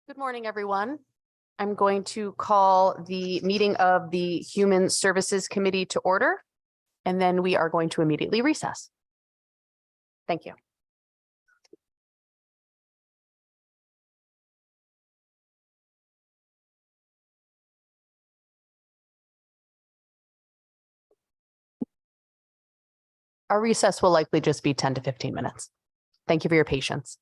Good morning, everyone. I'm going to call the meeting of the Human Services Committee to order, and then we are going to immediately recess. Thank you. Our recess will likely just be 10 to 15 minutes. Thank you for your patience.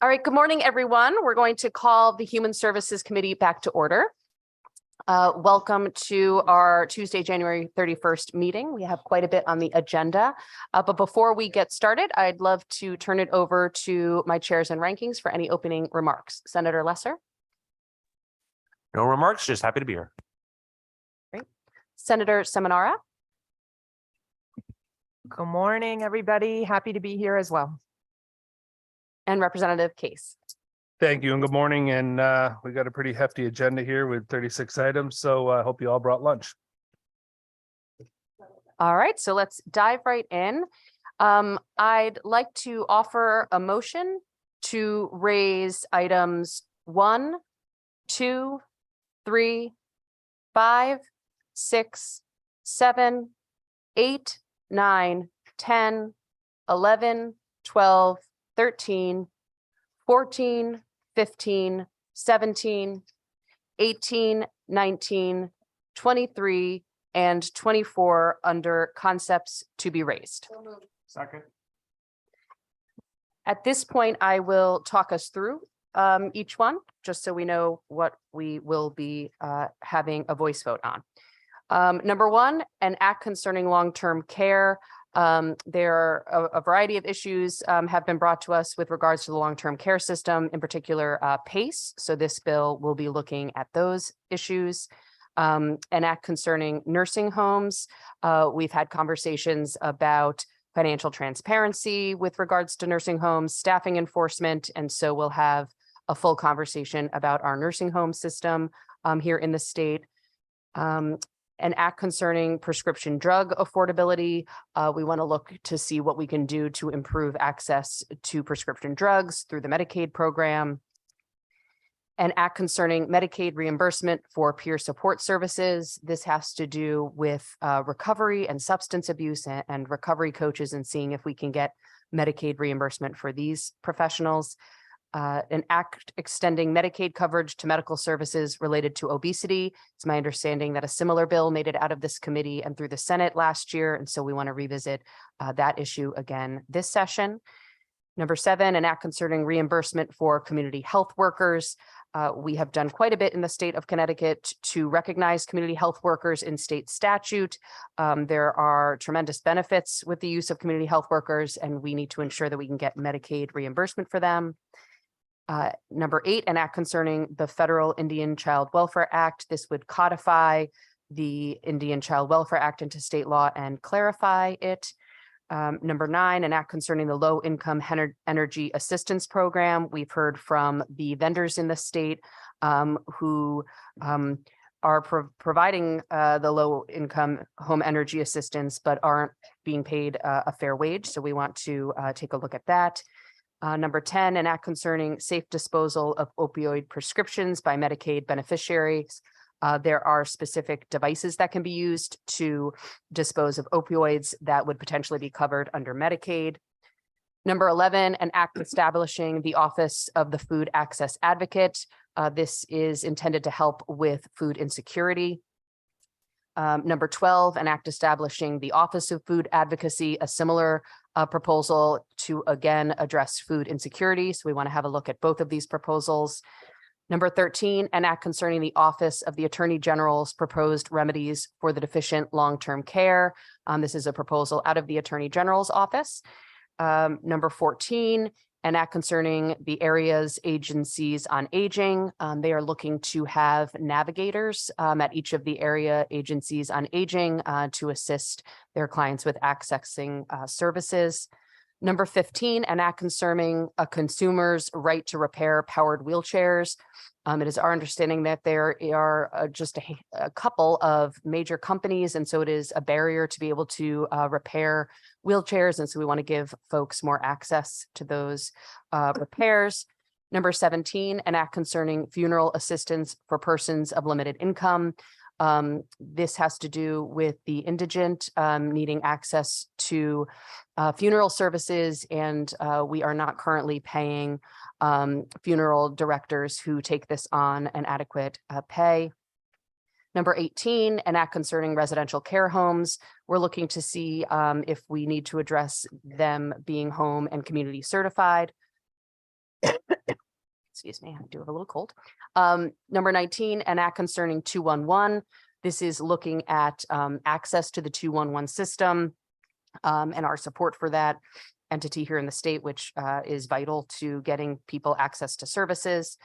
All right, good morning, everyone. We're going to call the Human Services Committee back to order. Welcome to our Tuesday, January 31st meeting. We have quite a bit on the agenda, but before we get started, I'd love to turn it over to my chairs and rankings for any opening remarks. Senator Lesser. No remarks, just happy to be here. Great. Senator Seminara. Good morning, everybody. Happy to be here as well. And Representative Case. Thank you and good morning. And we got a pretty hefty agenda here with 36 items. So I hope you all brought lunch. All right, so let's dive right in. I'd like to offer a motion to raise items 1, 2, 3, 5, 6, 7, 8, 9, 10, 11, 12, 13, 14, 15, 17, 18, 19, 23, and 24 under concepts to be raised. Second. At this point, I will talk us through each one, just so we know what we will be having a voice vote on. Number 1, an act concerning long-term care. There are a variety of issues have been brought to us with regards to the long-term care system, in particular PACE. So this bill will be looking at those issues. An act concerning nursing homes. We've had conversations about financial transparency with regards to nursing homes, staffing enforcement, and so we'll have a full conversation about our nursing home system here in the state. An act concerning prescription drug affordability. We want to look to see what we can do to improve access to prescription drugs through the Medicaid program. An act concerning Medicaid reimbursement for peer support services. This has to do with recovery and substance abuse and recovery coaches and seeing if we can get Medicaid reimbursement for these professionals. An act extending Medicaid coverage to medical services related to obesity. It's my understanding that a similar bill made it out of this committee and through the Senate last year. And so we want to revisit that issue again this session. Number 7, an act concerning reimbursement for community health workers. We have done quite a bit in the state of Connecticut to recognize community health workers in state statute. There are tremendous benefits with the use of community health workers, and we need to ensure that we can get Medicaid reimbursement for them. Number 8, an act concerning the Federal Indian Child Welfare Act. This would codify the Indian Child Welfare Act into state law and clarify it. Number 9, an act concerning the Low Income Energy Assistance Program. We've heard from the vendors in the state who are providing the low income home energy assistance, but aren't being paid a fair wage. So we want to take a look at that. Number 10, an act concerning safe disposal of opioid prescriptions by Medicaid beneficiaries. There are specific devices that can be used to dispose of opioids that would potentially be covered under Medicaid. Number 11, an act establishing the Office of the Food Access Advocate. This is intended to help with food insecurity. Number 12, an act establishing the Office of Food Advocacy, a similar proposal to again address food insecurity. So we want to have a look at both of these proposals. Number 13, an act concerning the Office of the Attorney General's proposed remedies for the deficient long-term care. This is a proposal out of the Attorney General's office. Number 14, an act concerning the area's agencies on aging. They are looking to have navigators at each of the area agencies on aging to assist their clients with accessing services. Number 15, an act concerning a consumer's right to repair powered wheelchairs. It is our understanding that there are just a couple of major companies, and so it is a barrier to be able to repair wheelchairs. And so we want to give folks more access to those repairs. Number 17, an act concerning funeral assistance for persons of limited income. This has to do with the indigent needing access to funeral services, and we are not currently paying funeral directors who take this on an adequate pay. Number 18, an act concerning residential care homes. We're looking to see if we need to address them being home and community certified. Excuse me, I do have a little cold. Number 19, an act concerning 211. This is looking at access to the 211 system and our support for that entity here in the state, which is vital to getting people access to services.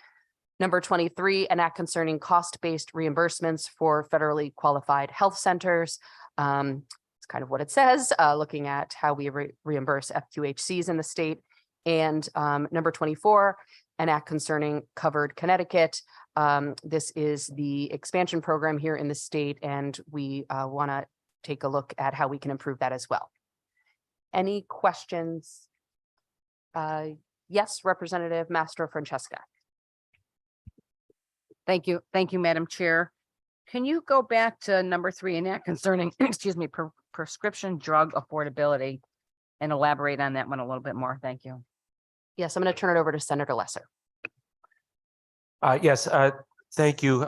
Number 23, an act concerning cost-based reimbursements for federally qualified health centers. It's kind of what it says, looking at how we reimburse FQHCs in the state. And number 24, an act concerning Covered Connecticut. This is the expansion program here in the state, and we want to take a look at how we can improve that as well. Any questions? Yes, Representative Mastro Francesca. Thank you. Thank you, Madam Chair. Can you go back to number 3 and that concerning, excuse me, prescription drug affordability and elaborate on that one a little bit more? Thank you. Yes, I'm going to turn it over to Senator Lesser. Yes, thank you,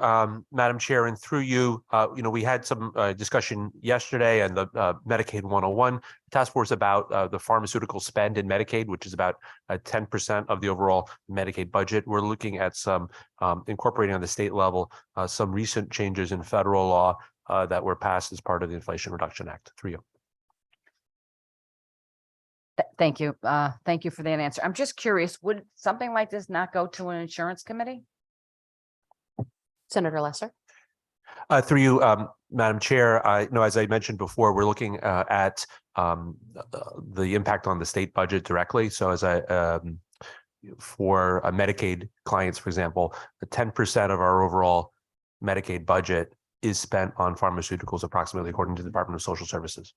Madam Chair, and through you, we had some discussion yesterday and the Medicaid 101 task force about the pharmaceutical spend in Medicaid, which is about 10% of the overall Medicaid budget. We're looking at some incorporating on the state level some recent changes in federal law that were passed as part of the Inflation Reduction Act. Through you. Thank you. Thank you for that answer. I'm just curious, would something like this not go to an insurance committee? Senator Lesser. Through you, Madam Chair, as I mentioned before, we're looking at the impact on the state budget directly. So as for Medicaid clients, for example, the 10% of our overall Medicaid budget is spent on pharmaceuticals, approximately, according to the Department of Social Services.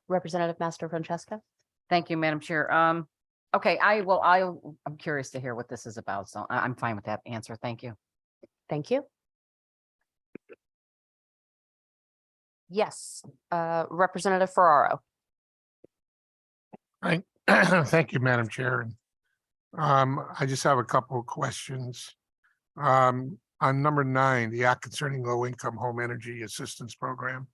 Representative Mastro Francesca. Thank you, Madam Chair. Okay, I'm curious to hear what this is about, so I'm fine with that answer. Thank you. Thank you. Yes, Representative Ferraro. Thank you, Madam Chair. I just have a couple of questions. On number 9, the act concerning low-income home energy assistance program.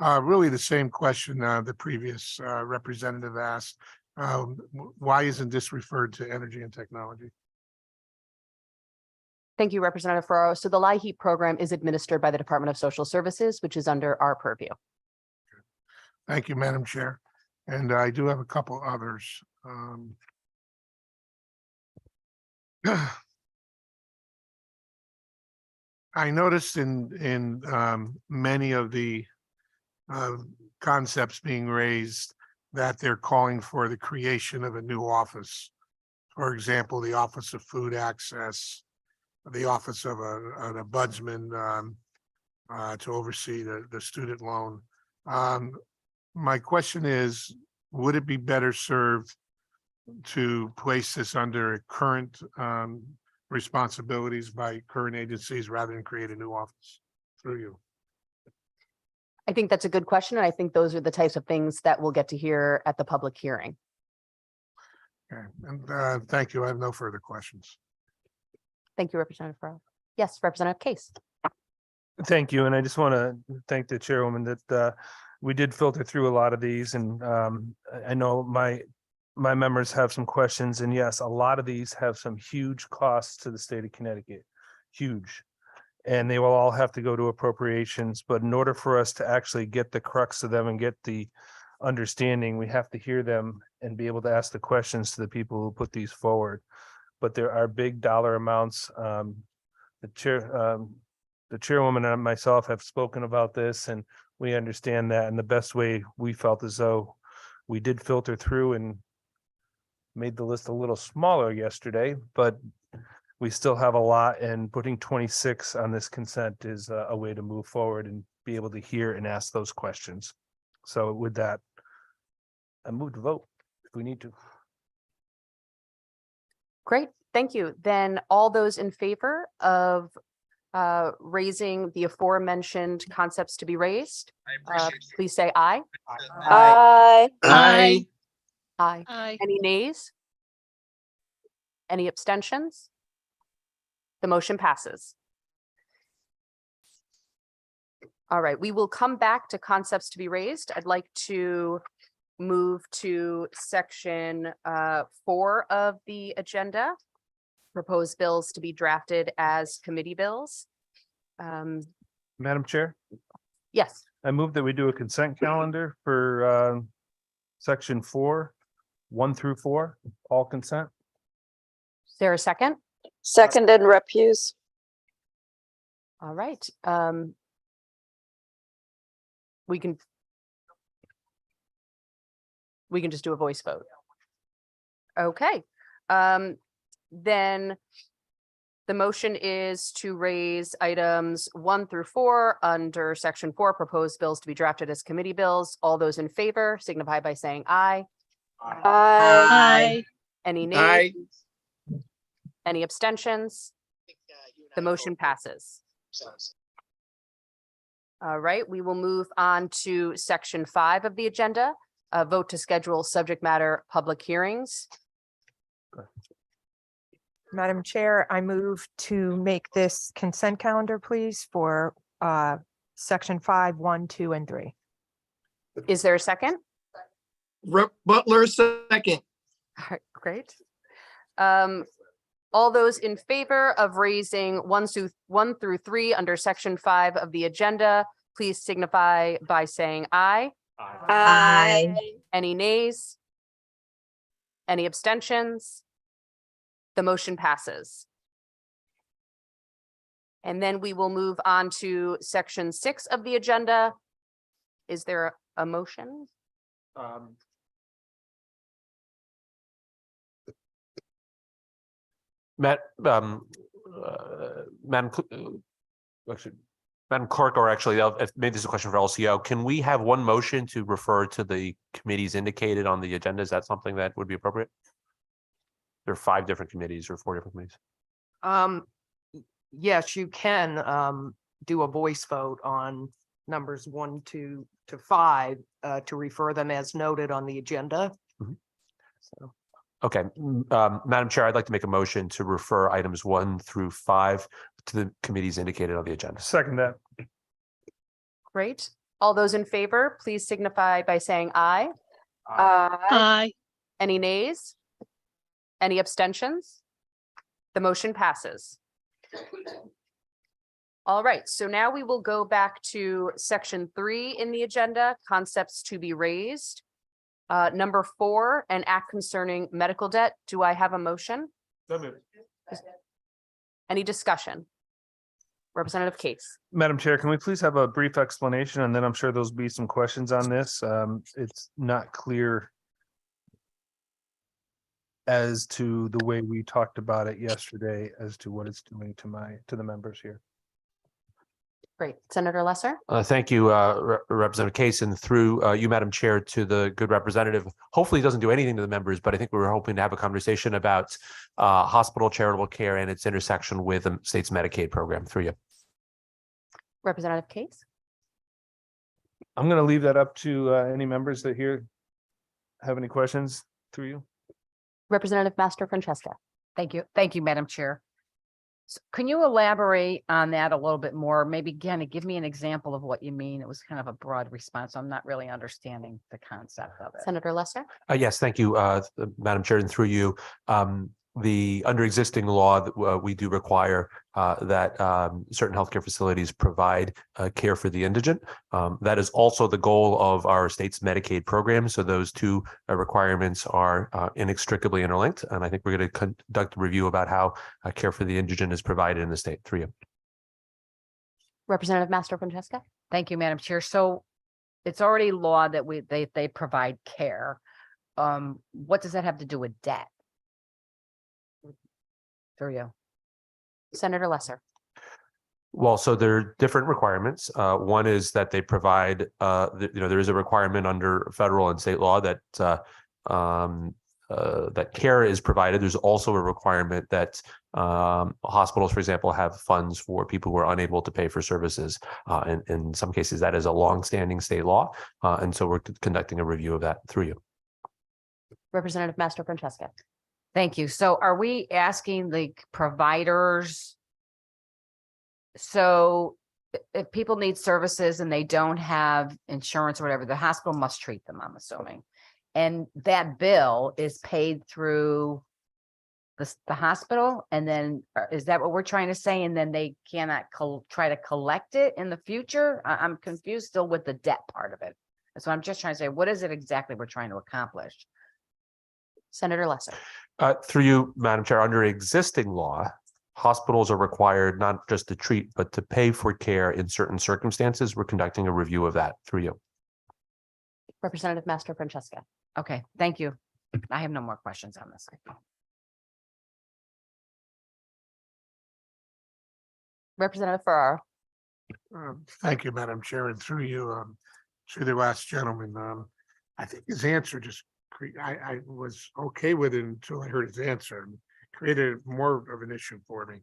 Really the same question the previous representative asked. Why isn't this referred to energy and technology? Thank you, Representative Ferraro. So the LIHEAP program is administered by the Department of Social Services, which is under our purview. Thank you, Madam Chair. And I do have a couple others. I noticed in many of the concepts being raised that they're calling for the creation of a new office. For example, the Office of Food Access, the Office of an Ombudsman to oversee the student loan. My question is, would it be better served to place this under current responsibilities by current agencies rather than create a new office? Through you. I think that's a good question. And I think those are the types of things that we'll get to hear at the public hearing. Okay, and thank you. I have no further questions. Thank you, Representative Ferraro. Yes, Representative Case. Thank you. And I just want to thank the chairwoman that we did filter through a lot of these. And I know my members have some questions. And yes, a lot of these have some huge costs to the state of Connecticut, huge. And they will all have to go to appropriations. But in order for us to actually get the crux of them and get the understanding, we have to hear them and be able to ask the questions to the people who put these forward. But there are big dollar amounts. The chairwoman and myself have spoken about this, and we understand that. And the best way we felt as though we did filter through and made the list a little smaller yesterday, but we still have a lot, and putting 26 on this consent is a way to move forward and be able to hear and ask those questions. So with that, I move to vote if we need to. Great, thank you. Then all those in favor of raising the aforementioned concepts to be raised, please say aye. Aye. Aye. Aye. Aye. Any nays? Any abstentions? The motion passes. All right, we will come back to concepts to be raised. I'd like to move to section 4 of the agenda. Proposed bills to be drafted as committee bills. Madam Chair, Yes, I move that we do a consent calendar for section 4, 1 through 4, all consent. is there a second? Seconded Repuse. All right. We can just do a voice vote. Okay. Then the motion is to raise items 1 through 4 under section 4, proposed bills to be drafted as committee bills. All those in favor signify by saying aye. Aye. Any nays? Any abstentions? The motion passes. All right, we will move on to section 5 of the agenda, a vote to schedule subject matter public hearings. Madam Chair, I move to make this consent calendar, please, for section 5, 1, 2, and 3. Is there a second? Rep. Butler, second. All right, great. All those in favor of raising 1 through 3 under section 5 of the agenda, please signify by saying aye. Aye. Any nays? Any abstentions? The motion passes. And then we will move on to section 6 of the agenda. Is there a motion? Madam Clerk, or actually, maybe this is a question for LCO. Can we have one motion to refer to the committees indicated on the agenda? Is that something that would be appropriate? There are 5 different committees or 4 different committees. Yes, you can do a voice vote on numbers 1 to 5 to refer them as noted on the agenda. Mhm. So Okay, Madam Chair, I'd like to make a motion to refer items 1 through 5 to the committees indicated on the agenda. Second that. Great. All those in favor, please signify by saying aye. Aye. Any nays? Any abstentions? The motion passes. All right, so now we will go back to section 3 in the agenda, concepts to be raised. Number 4, an act concerning medical debt. Do I have a motion? Any discussion? Representative Case. Madam Chair, can we please have a brief explanation, and then I'm sure there'll be some questions on this. It's not clear as to the way we talked about it yesterday as to what it's doing to the members here. Great. Senator Lesser? Thank you, Representative Case, and through you, Madam Chair, to the good representative. Hopefully it doesn't do anything to the members, but I think we were hoping to have a conversation about hospital charitable care and its intersection with the state's Medicaid program. Through you. Representative Case? I'm going to leave that up to any members that here have any questions through you. Representative Master Francesca? Thank you. Thank you, Madam Chair. So can you elaborate on that a little bit more? Maybe kind of give me an example of what you mean. It was kind of a broad response. I'm not really understanding the concept of it. Senator Lesser? Yes, thank you, Madam Chair, and through you. Under existing law, we do require that certain healthcare facilities provide care for the indigent. That is also the goal of our state's Medicaid program. So those two requirements are inextricably interlinked. And I think we're going to conduct a review about how care for the indigent is provided in the state. Through you. Representative Master Francesca? Thank you, Madam Chair. So it's already law that they provide care. What does that have to do with debt? Through you. Senator Lesser? Well, so there are different requirements. One is that they provide, there is a requirement under federal and state law that that care is provided. There's also a requirement that hospitals, for example, have funds for people who are unable to pay for services. And in some cases, that is a longstanding state law. And so we're conducting a review of that. Through you. Representative Master Francesca? Thank you. So are we asking the providers? So if people need services and they don't have insurance or whatever, the hospital must treat them, I'm assuming. And that bill is paid through the hospital, and then is that what we're trying to say? And then they cannot try to collect it in the future? I'm confused still with the debt part of it. So I'm just trying to say, what is it exactly we're trying to accomplish? Senator Lesser. Through you, Madam Chair, under existing law, hospitals are required not just to treat, but to pay for care in certain circumstances. We're conducting a review of that through you. Representative Master Francesca. Okay, thank you. I have no more questions on this. Representative Ferraro. Thank you, Madam Chair, and through you, to the last gentleman. I think his answer just, I was okay with it until I heard his answer, and created more of an issue for me.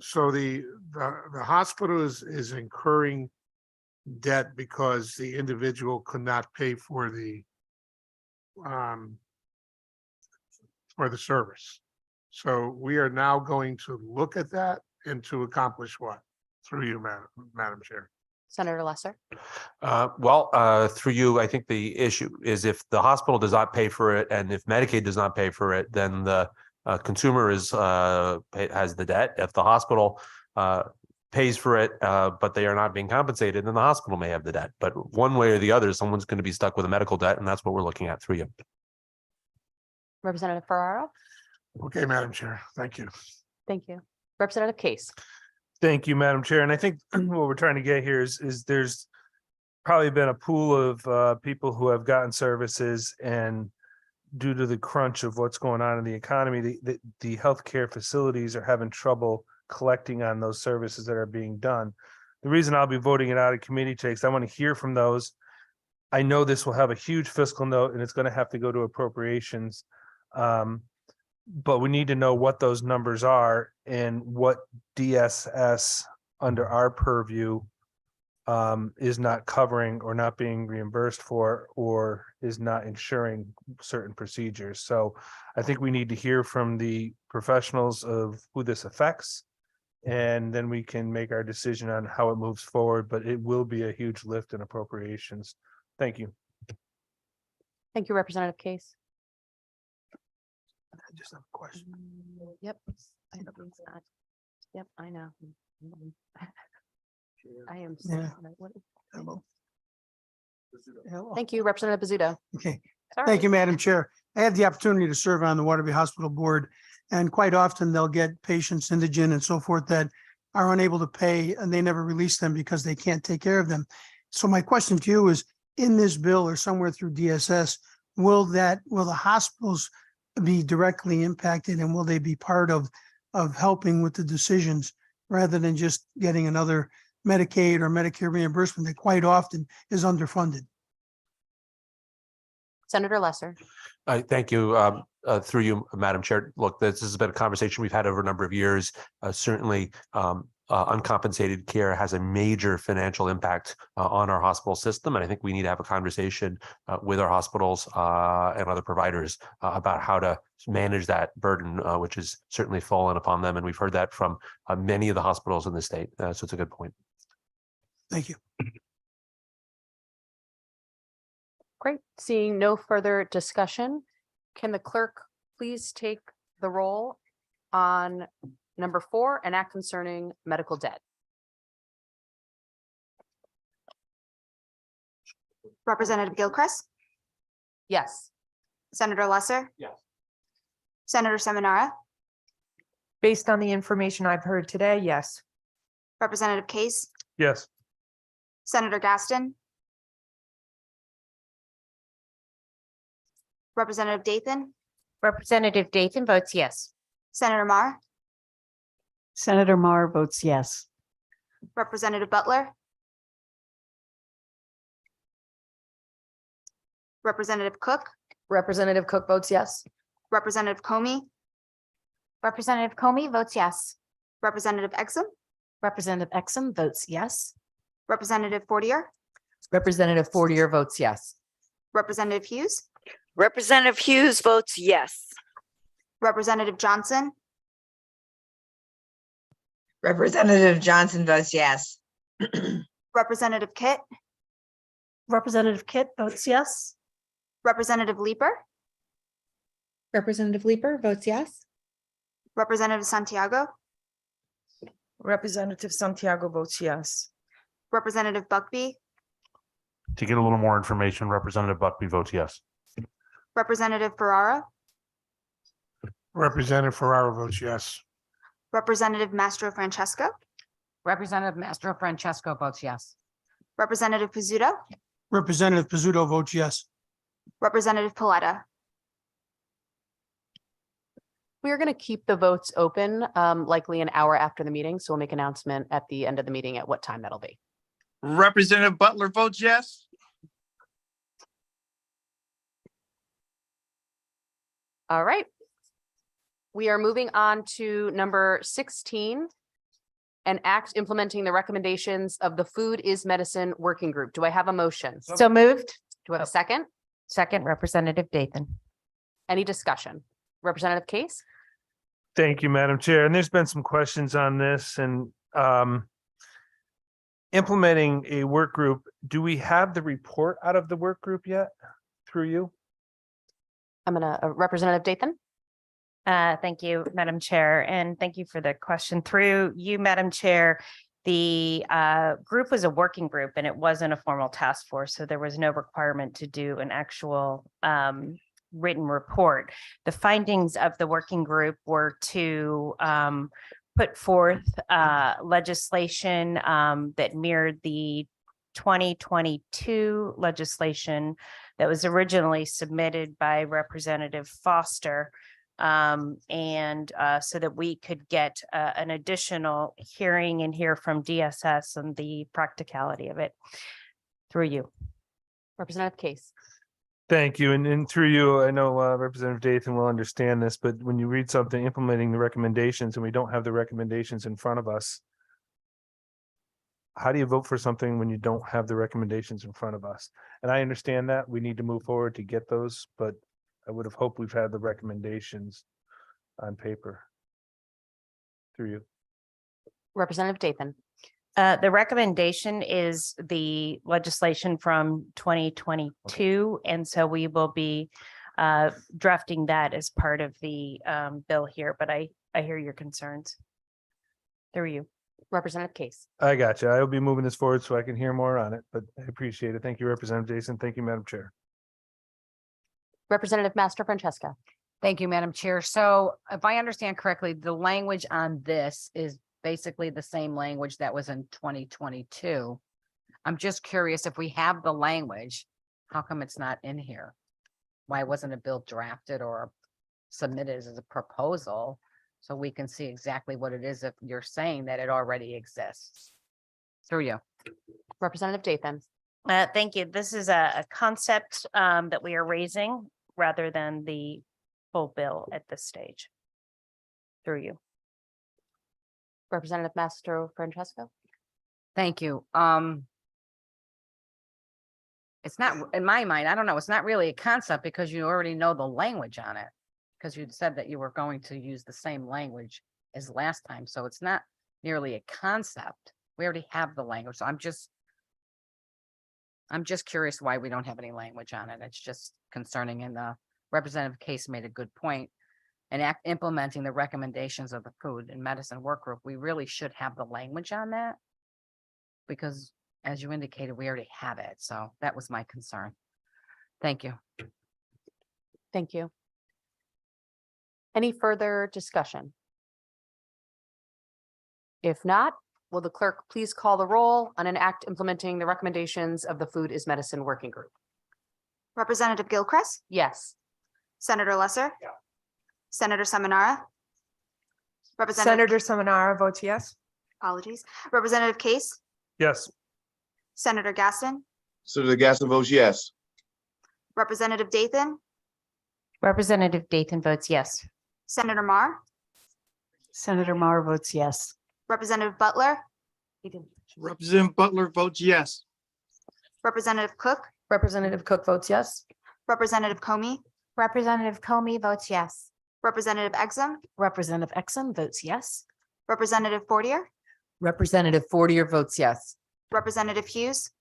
So the hospital is incurring debt because the individual could not pay for the service. So we are now going to look at that and to accomplish what? Through you, Madam Chair. Senator Lesser. Through you, I think the issue is if the hospital does not pay for it and if Medicaid does not pay for it, then the consumer has the debt. If the hospital pays for it, but they are not being compensated, then the hospital may have the debt. But one way or the other, someone's going to be stuck with a medical debt, and that's what we're looking at through you. Representative Ferraro. Okay, Madam Chair, thank you. Thank you. Representative Case. Thank you, Madam Chair. And I think what we're trying to get here is there's probably been a pool of people who have gotten services, and due to the crunch of what's going on in the economy, the healthcare facilities are having trouble collecting on those services that are being done. The reason I'll be voting it out of committee takes, I want to hear from those. I know this will have a huge fiscal note and it's going to have to go to appropriations. But we need to know what those numbers are and what DSS under our purview is not covering or not being reimbursed for, or is not ensuring certain procedures. So I think we need to hear from the professionals of who this affects, and then we can make our decision on how it moves forward, but it will be a huge lift in appropriations. Thank you. Thank you, Representative Case. I just have a question. Yep. I hope it's not. Yep, I know. I am. so Yeah. sorry. What is- Hello. Thank you, Representative Bizzuto. Okay, Sorry. thank you, Madam Chair. I had the opportunity to serve on the Waterbury Hospital Board, and quite often they'll get patients, indigent and so forth, that are unable to pay, and they never release them because they can't take care of them. So my question to you is, in this bill or somewhere through DSS, will the hospitals be directly impacted, and will they be part of helping with the decisions rather than just getting another Medicaid or Medicare reimbursement that quite often is underfunded? Senator Lesser. Thank you. Through you, Madam Chair. Look, this has been a conversation we've had over a number of years. Certainly, uncompensated care has a major financial impact on our hospital system. And I think we need to have a conversation with our hospitals and other providers about how to manage that burden, which has certainly fallen upon them. And we've heard that from many of the hospitals in the state. So it's a good point. Thank you. Great. Seeing no further discussion, can the clerk please take the roll on number 4, an act concerning medical debt? Representative Gilchrist, Yes. Senator Lesser. Yes. Senator Seminara, Based on the information I've heard today, yes. Representative Case, Yes. Senator Gaston, Representative Dathan, Representative Dathan votes yes. Senator Marr, Senator Marr votes yes. Representative Butler, Representative Cook, Representative Cook votes yes. Representative Comey, Representative Comey votes yes. Representative Exum, Representative Exum votes yes. Representative Fortier, Representative Fortier votes yes. Representative Hughes, Representative Hughes votes yes. Representative Johnson, Representative Johnson votes yes. Representative Kit, Representative Kit votes yes. Representative Leeper, Representative Leeper votes yes. Representative Santiago, Representative Santiago votes yes. Representative Buckby, To get a little more information, Representative Buckby votes yes. Representative Ferrara, Representative Ferrara votes yes. Representative Mastro Francesco, Representative Mastro Francesco votes yes. Representative Pizzuto, Representative Pizzuto votes yes. Representative Paletta. We are going to keep the votes open, likely an hour after the meeting. So we'll make announcement at the end of the meeting at what time that'll be. Representative Butler votes yes. All right. We are moving on to number 16. An act implementing the recommendations of the Food is Medicine Working Group. Do I have a motion? Do So moved. I have a second? Second, Representative Dathan. Any discussion? Representative Case? Thank you, Madam Chair. And there's been some questions on this and implementing a work group. Do we have the report out of the work group yet through you? I'm gonna, Representative Dathan? Thank you, Madam Chair, and thank you for the question. Through you, Madam Chair, the group was a working group and it wasn't a formal task force, so there was no requirement to do an actual written report. The findings of the working group were to put forth legislation that mirrored the 2022 legislation that was originally submitted by Representative Foster. And so that we could get an additional hearing and hear from DSS and the practicality of it through you. Representative Case? Thank you. And through you, I know Representative Dathan will understand this, but when you read something implementing the recommendations and we don't have the recommendations in front of us, how do you vote for something when you don't have the recommendations in front of us? And I understand that we need to move forward to get those, but I would have hoped we've had the recommendations on paper. Through you. Representative Dathan? The recommendation is the legislation from 2022, and so we will be drafting that as part of the bill here, but I hear your concerns. Through you. Representative Case? I got you. I will be moving this forward so I can hear more on it, but I appreciate it. Thank you, Representative Jason. Thank you, Madam Chair. Representative Mastro Francesca? Thank you, Madam Chair. So if I understand correctly, the language on this is basically the same language that was in 2022. I'm just curious if we have the language, how come it's not in here? Why wasn't a bill drafted or submitted as a proposal? So we can see exactly what it is if you're saying that it already exists. Through you. Representative Dathan? Thank you. This is a concept that we are raising rather than the full bill at this stage. Through you. Representative Mastro Francesco? Thank you. It's not, in my mind, I don't know, it's not really a concept because you already know the language on it. Because you said that you were going to use the same language as last time. So it's not nearly a concept. We already have the language. So I'm just curious why we don't have any language on it. It's just concerning, and the Representative Case made a good point. And implementing the recommendations of the Food and Medicine Work Group, we really should have the language on that. Because as you indicated, we already have it. So that was my concern. Thank you. Thank you. Any further discussion? If not, will the clerk please call the roll on an act implementing the recommendations of the Food is Medicine Working Group? Representative Gilchrist, Yes. Senator Lesser. Yeah. Senator Seminara. Representative, Seminara votes yes. apologies, Representative Case, Yes. Senator Gaston, Senator Gaston votes yes. Representative Dathan, Representative Dathan votes yes. Senator Mar, Senator Mar votes yes. Representative Butler, Representative Butler votes yes. Representative Cook, Representative Cook votes yes. Representative Comey, Representative Comey votes yes. Representative Exum, Representative Exum votes yes. Representative Fortier, Representative Fortier votes yes. Representative Hughes,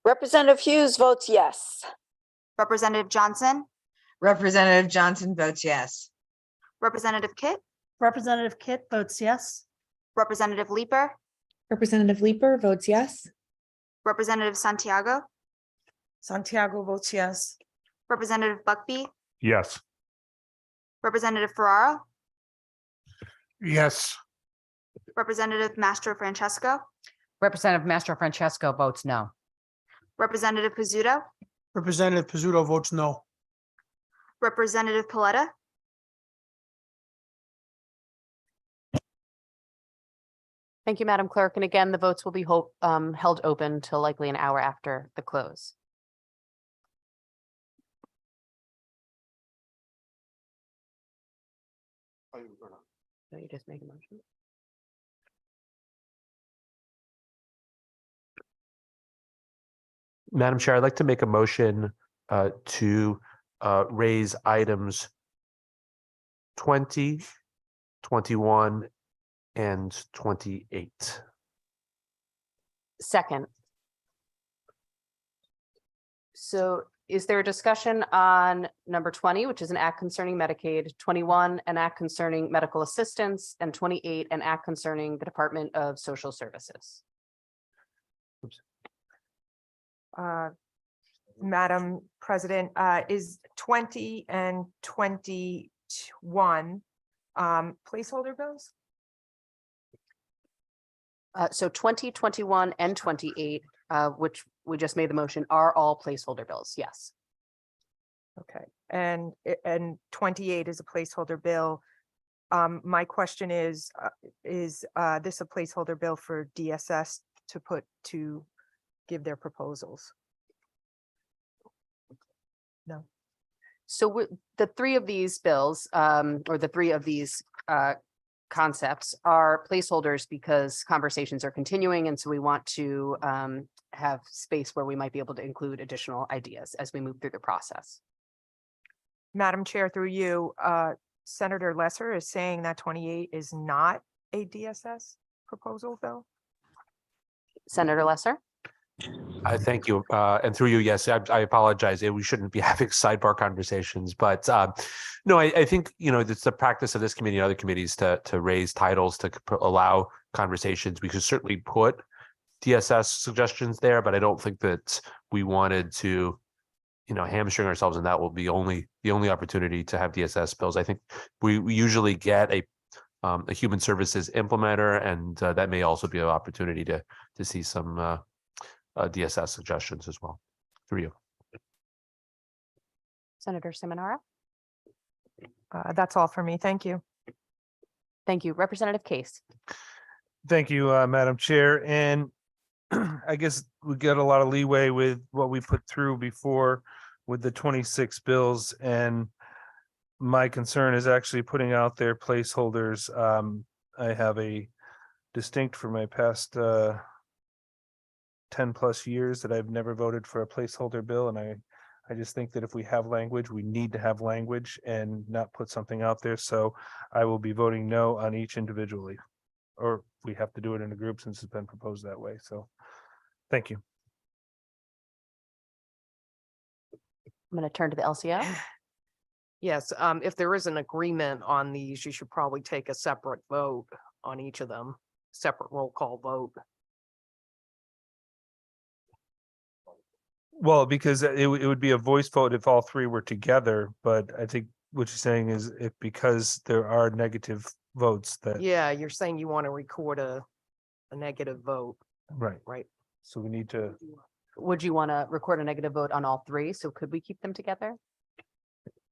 Representative Hughes votes yes. Representative Johnson, Representative Johnson votes yes. Representative Kit, Representative Kit votes yes. Representative Leeper, Representative Leeper votes yes. Representative Santiago, Santiago votes yes. Representative Buckby, Yes. Representative Ferraro, Yes. Representative Mastro Francesco, Representative Mastro Francesco votes no. Representative Pizzuto, Representative Pizzuto votes no. Representative Paletta, Thank you, Madam Clerk. And again, the votes will be held open till likely an hour after the close. So you just make a motion. Madam Chair, I'd like to make a motion to raise items 20, 21, and 28. Second. So is there a discussion on number 20, which is an act concerning Medicaid, 21, an act concerning medical assistance, and 28, an act concerning the Department of Social Services? Madam President, is 20 and 21 placeholder bills? So 20, 21, and 28, which we just made the motion, are all placeholder bills. Yes. Okay, and 28 is a placeholder bill. My question is this a placeholder bill for DSS to give their proposals? No. So the three of these bills, or the three of these concepts are placeholders because conversations are continuing. And so we want to have space where we might be able to include additional ideas as we move through the process. Madam Chair, through you, Senator Lesser is saying that 28 is not a DSS proposal bill? Senator Lesser? I thank you. And through you, yes, I apologize. We shouldn't be having sidebar conversations, but no, I think, it's the practice of this committee and other committees to raise titles to allow conversations. We could certainly put DSS suggestions there, but I don't think that we wanted to, hamstring ourselves, and that will be the only opportunity to have DSS bills. I think we usually get a human services implementer, and that may also be an opportunity to see some DSS suggestions as well. Through you. Senator Simonara? That's all for me. Thank you. Thank you. Representative Case? Thank you, Madam Chair. And I guess we got a lot of leeway with what we put through before with the 26 bills. And my concern is actually putting out their placeholders. I have a distinct for my past 10 plus years that I've never voted for a placeholder bill. And I just think that if we have language, we need to have language and not put something out there. So I will be voting no on each individually, or we have to do it in a group since it's been proposed that way. So thank you. I'm going to turn to the LCO. Yes, if there is an agreement on these, you should probably take a separate vote on each of them, separate roll call vote. Well, because it would be a voice vote if all three were together, but I think what you're saying is because there are negative votes that. Yeah, you're saying you want to record a negative vote, Right. right? So we need to, Would you want to record a negative vote on all three? So could we keep them together?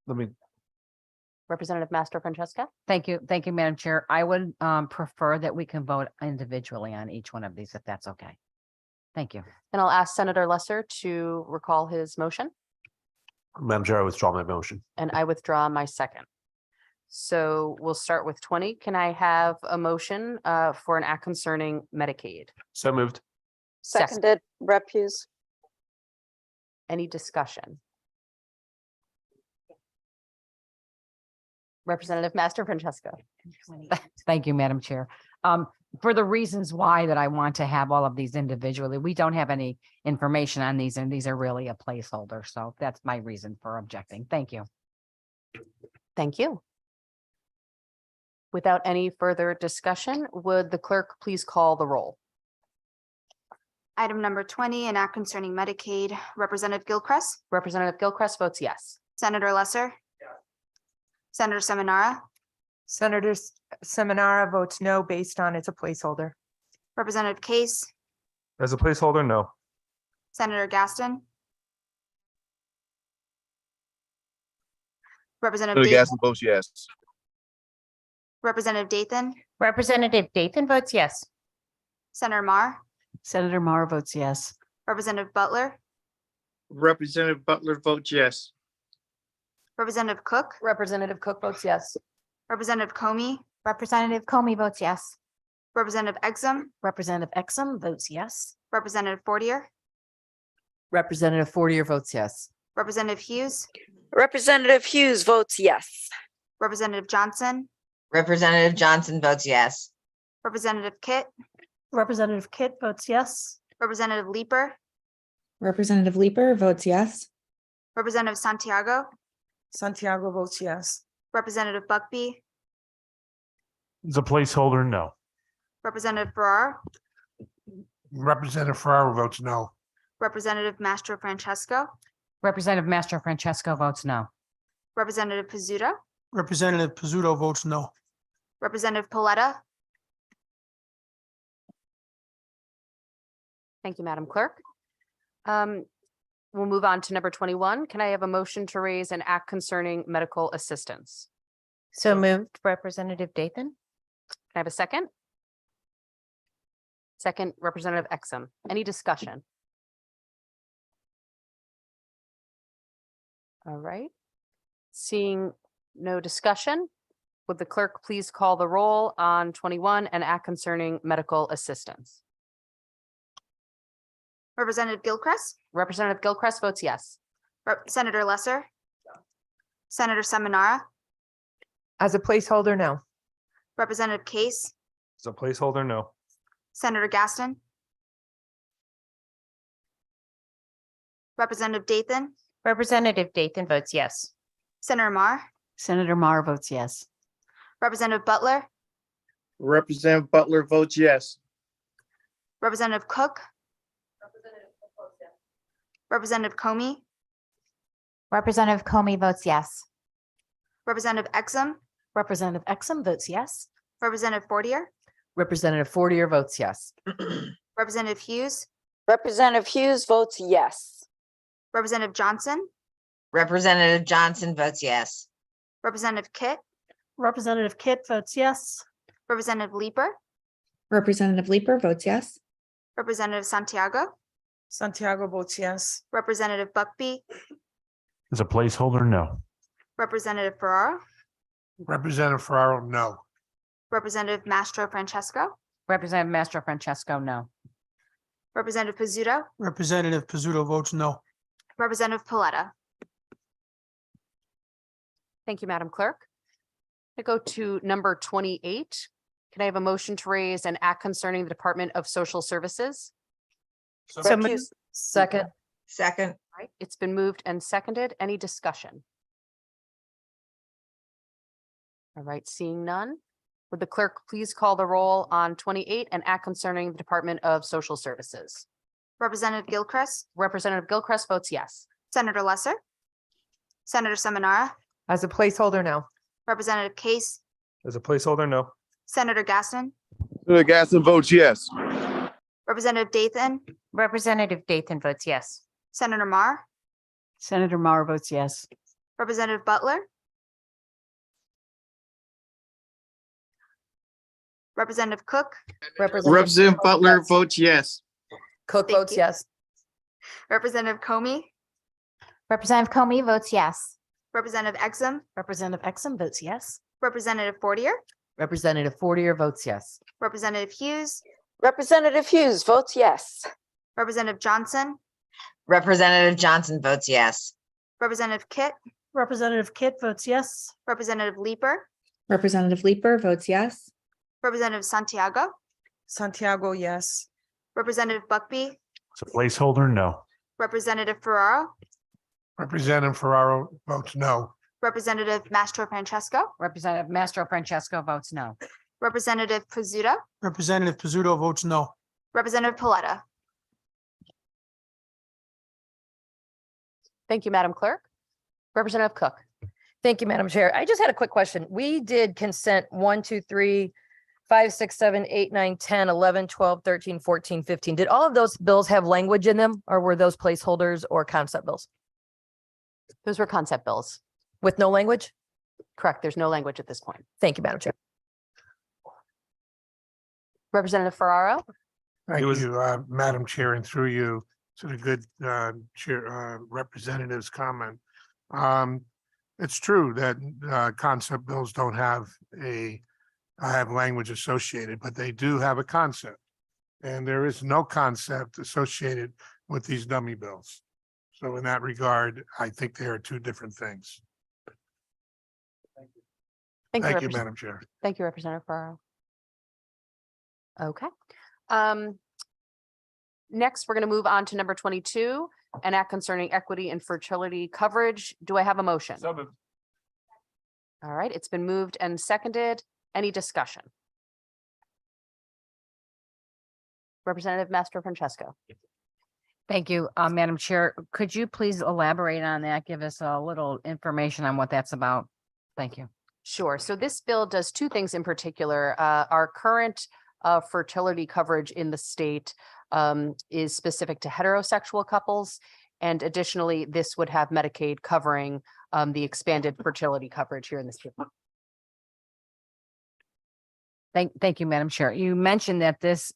let me, Representative Mastro Francesca? Thank you. Thank you, Madam Chair. I would prefer that we can vote individually on each one of these, if that's okay. Thank you. And I'll ask Senator Lesser to recall his motion, Madam Chair, I withdraw my motion. and I withdraw my second. So we'll start with 20. Can I have a motion for an act concerning Medicaid? So moved. Seconded. Rep Hughes. Any discussion? Representative Master Francesco. Thank you, Madam Chair. For the reasons why that I want to have all of these individually, we don't have any information on these, and these are really a placeholder. So that's my reason for objecting. Thank you. Thank you. Without any further discussion, would the clerk please call the roll? Item number 20, an act concerning Medicaid, Representative Gilchrist, Representative Gilchrist votes yes. Senator Lesser. Senator Seminara, Senator Seminara votes no based on it's a placeholder. Representative Case, As a placeholder, no. Senator Gaston. Representative Senator Dathan, Gaston votes yes. Representative Dathan, Representative Dathan votes yes. Senator Mar, Senator Mar votes yes. Representative Butler, Representative Butler votes yes. Representative Cook, Representative Cook votes yes. Representative Comey, Representative Comey votes yes. Representative Exum, Representative Exum votes yes. Representative Fortier, Representative Fortier votes yes. Representative Hughes, Representative Hughes votes yes. Representative Johnson, Representative Johnson votes yes. Representative Kit, Representative Kit votes yes. Representative Leeper, Representative Leeper votes yes. Representative Santiago, Santiago votes yes. Representative Buckby, As a placeholder, no. Representative Farrar, Representative Ferraro votes no. Representative Mastro Francesco, Representative Master Francesco votes no. Representative Pizzuto, Representative Pizzuto votes no. Representative Paletta, Thank you, Madam Clerk. We'll move on to number 21. Can I have a motion to raise an act concerning medical assistance? So moved, Representative Dathan. Can I have a second? Second, Representative Exum. Any discussion? All right. Seeing no discussion, would the clerk please call the roll on 21 and act concerning medical assistance? Representative Gilchrist, Representative Gilchrist votes yes. Senator Lesser, Senator Seminara, As a placeholder, no. Representative Case, As a placeholder, no. Senator Gaston, Representative Dathan, Representative Dathan votes yes. Senator Mar, Senator Mar votes yes. Representative Butler, Representative Butler votes yes. Representative Cook, Representative Comey, Representative Comey votes yes. Representative Exum, Representative Exum votes yes. Representative Fortier, Representative Fortier votes yes. Representative Hughes, Representative Hughes votes yes. Representative Johnson, Representative Johnson votes yes. Representative Kit, Representative Kit votes yes. Representative Leeper, Representative Leeper votes yes. Representative Santiago, Santiago votes yes. Representative Buckby, As a placeholder, no. Representative Ferraro, Representative Ferraro, no. Representative Mastro Francesco, Representative Master Francesco, no. Representative Pizzuto, Representative Pizzuto votes no. Representative Paletta. Thank you, Madam Clerk. I go to number 28. Can I have a motion to raise an act concerning the Department of Social Services? So moved. Second. Second, All right, it's been moved and seconded. Any discussion? All right, seeing none. Would the clerk please call the roll on 28 and act concerning the Department of Social Services? Representative Gilchrist, Representative Gilchrist votes yes. Senator Lesser, Senator Seminara, As a placeholder, no. Representative Case, As a placeholder, no. Senator Gaston, Senator Gaston votes yes. Representative Dathan, Representative Dathan votes yes. Senator Mar, Senator Mar votes yes. Representative Butler, Representative Cook, Representative Butler votes yes. Cook Thank votes you. yes. Representative Comey, Representative Comey votes yes. Representative Exum, Representative Exum votes yes. Representative Fortier, Representative Fortier votes yes. Representative Hughes, Representative Hughes votes yes. Representative Johnson, Representative Johnson votes yes. Representative Kit, Representative Kit votes yes. Representative Leeper, Representative Leeper votes yes. Representative Santiago, Santiago, yes. Representative Buckby, It's a placeholder, no. Representative Ferraro, Representative Ferraro votes no. Representative Mastro Francesco, Representative Mastro Francesco votes no. Representative Pizzuto, Representative Pizzuto votes no. Representative Paletta. Thank you, Madam Clerk. Representative Cook. Thank you, Madam Chair. I just had a quick question. We did consent 1, 2, 3, 5, 6, 7, 8, 9, 10, 11, 12, 13, 14, 15. Did all of those bills have language in them or were those placeholders or concept bills Those were concept bills. with no language? Correct. There's no language at this point. Thank you, Madam Chair. Representative Ferraro. Thank was- you, Madam Chair, and through you to the good chair representative's comment. It's true that concept bills don't have have language associated, but they do have a concept. And there is no concept associated with these dummy bills. So in that regard, I think they are two different things. Thank you, Representative- Madam Chair. Thank you, Representative Ferraro. Okay. Next, we're going to move on to number 22, an act concerning equity and fertility coverage. Do I have a motion? So moved. All right, it's been moved and seconded. Any discussion? Representative Mastro Francesco. Thank you, Madam Chair. Could you please elaborate on that? Give us a little information on what that's about. Thank you. Sure. So this bill does two things in particular. Our current fertility coverage in the state is specific to heterosexual couples. And additionally, this would have Medicaid covering the expanded fertility coverage here in the state. Thank you, Madam Chair. You mentioned that this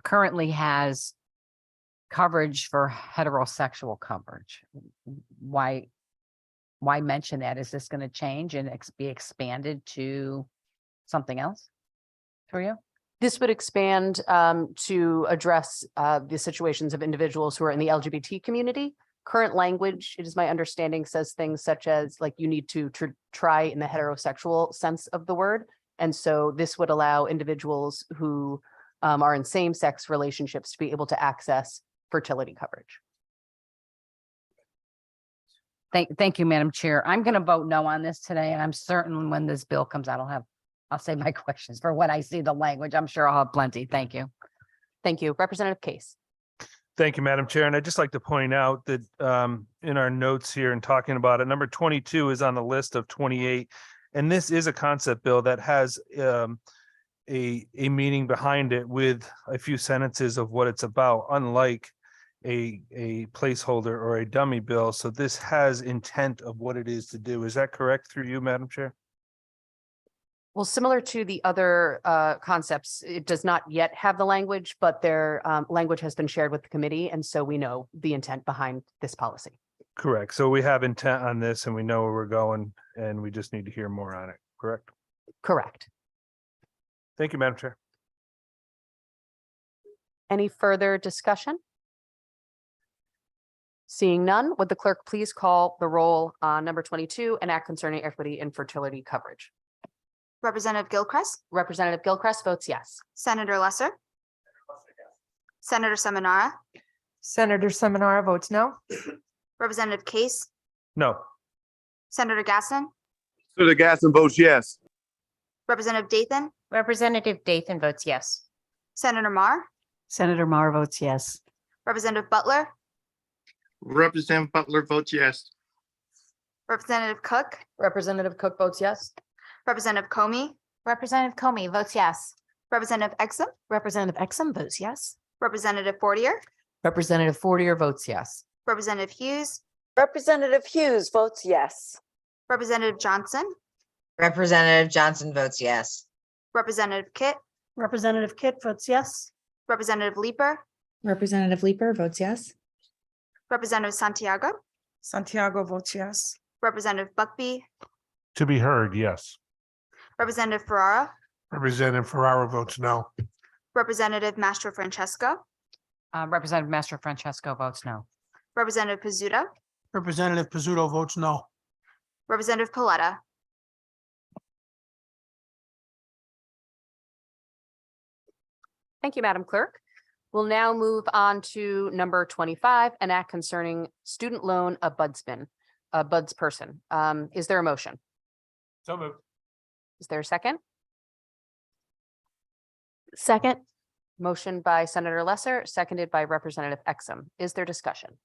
currently has coverage for heterosexual coverage. Why mention that? Is this going to change and be expanded to something else for you? This would expand to address the situations of individuals who are in the LGBT community. Current language, it is my understanding, says things such as like you need to try in the heterosexual sense of the word. And so this would allow individuals who are in same-sex relationships to be able to access fertility coverage. Thank you, Madam Chair. I'm going to vote no on this today, and I'm certain when this bill comes out, I'll say my questions for when I see the language. I'm sure I'll have plenty. Thank you. Thank you. Representative Case. Thank you, Madam Chair. And I'd just like to point out that in our notes here and talking about it, number 22 is on the list of 28. And this is a concept bill that has a meaning behind it with a few sentences of what it's about, unlike a placeholder or a dummy bill. So this has intent of what it is to do. Is that correct through you, Madam Chair? Well, similar to the other concepts, it does not yet have the language, but their language has been shared with the committee. And so we know the intent behind this policy. Correct. So we have intent on this and we know where we're going and we just need to hear more on it. Correct? Correct. Thank you, Madam Chair. Any further discussion? Seeing none, would the clerk please call the roll on number 22, an act concerning equity and fertility coverage? Representative Gilchrist, Representative Gilchrist votes yes. Senator Lesser, Senator Seminara, Senator Seminara votes no. Representative Case, No. Senator Gaston, Senator Gaston votes yes. Representative Dathan, Representative Dathan votes yes. Senator Mar, Senator Mar votes yes. Representative Butler, Representative Butler votes yes. Representative Cook, Representative Cook votes yes. Representative Comey, Representative Comey votes yes. Representative Exum, Representative Exum votes yes. Representative Fortier, Representative Fortier votes yes. Representative Hughes, Representative Hughes votes yes. Representative Johnson, Representative Johnson votes yes. Representative Kit, Representative Kit votes yes. Representative Leeper, Representative Leeper votes yes. Representative Santiago, Santiago votes yes. Representative Buckby, To be heard, yes. Representative Ferrara, Representative Ferraro votes no. Representative Mastro Francesco, Representative Mastro Francesco votes no. Representative Pizzuto, Representative Pizzuto votes no. Representative Paletta, Thank you, Madam Clerk. We'll now move on to number 25, an act concerning student loan budsperson. Is there a motion? So moved. Is there a second? Second. Motion by Senator Lesser, seconded by Representative Exum. Is there discussion?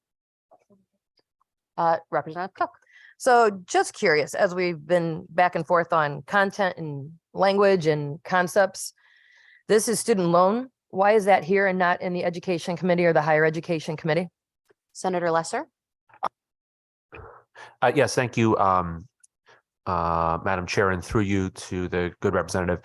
Representative Cook. So just curious, as we've been back and forth on content and language and concepts, this is student loan. Why is that here and not in the Education Committee or the Higher Education Committee? Senator Lesser. Yes, thank you, Madam Chair, and through you to the good representative.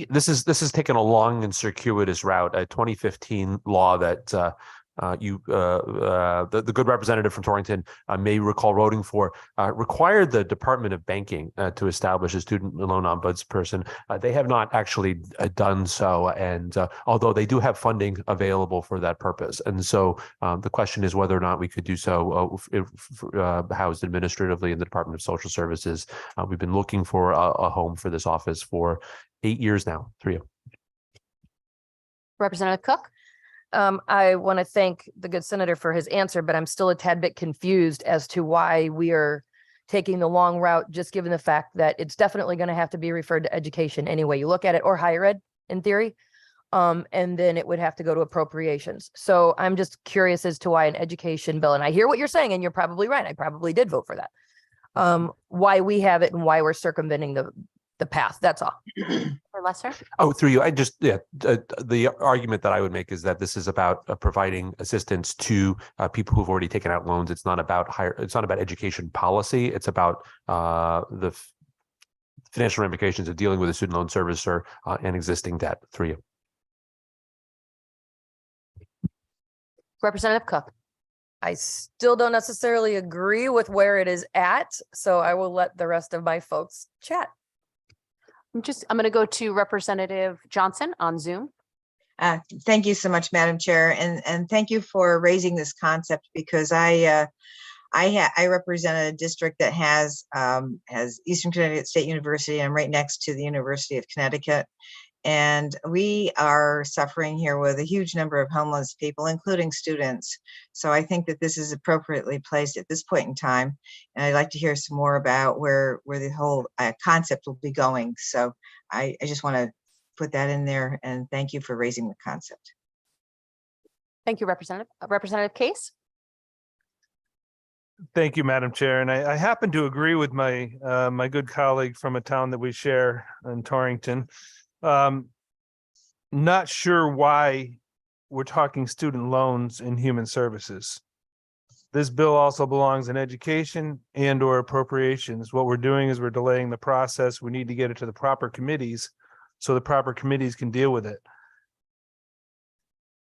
This is taken a long and circuitous route, a 2015 law that the good representative from Torrington may recall voting for, required the Department of Banking to establish a student loan ombudsperson. They have not actually done so, and although they do have funding available for that purpose. And so the question is whether or not we could do so housed administratively in the Department of Social Services. We've been looking for a home for this office for 8 years now. Through you. Representative Cook. I want to thank the good senator for his answer, but I'm still a tad bit confused as to why we are taking the long route, just given the fact that it's definitely going to have to be referred to education anyway you look at it, or higher ed in theory. And then it would have to go to appropriations. So I'm just curious as to why an education bill, and I hear what you're saying, and you're probably right. I probably did vote for that. Why we have it and why we're circumventing the path. That's all. Or Lesser. Oh, through you. The argument that I would make is that this is about providing assistance to people who've already taken out loans. It's not about it's not about education policy. It's about the financial ramifications of dealing with a student loan servicer and existing debt. Through you. Representative Cook. I still don't necessarily agree with where it is at, so I will let the rest of my folks chat. I'm going to go to Representative Johnson on Zoom. Thank you so much, Madam Chair, and thank you for raising this concept, because I represent a district that has Eastern Connecticut State University. I'm right next to the University of Connecticut, and we are suffering here with a huge number of homeless people, including students. So I think that this is appropriately placed at this point in time. And I'd like to hear some more about where the whole concept will be going. So I just want to put that in there, and thank you for raising the concept. Thank you, Representative. Representative Case. Thank you, Madam Chair. And I happen to agree with my my good colleague from a town that we share in Torrington. Not sure why we're talking student loans in human services. This bill also belongs in education and or appropriations. What we're doing is we're delaying the process. We need to get it to the proper committees so the proper committees can deal with it.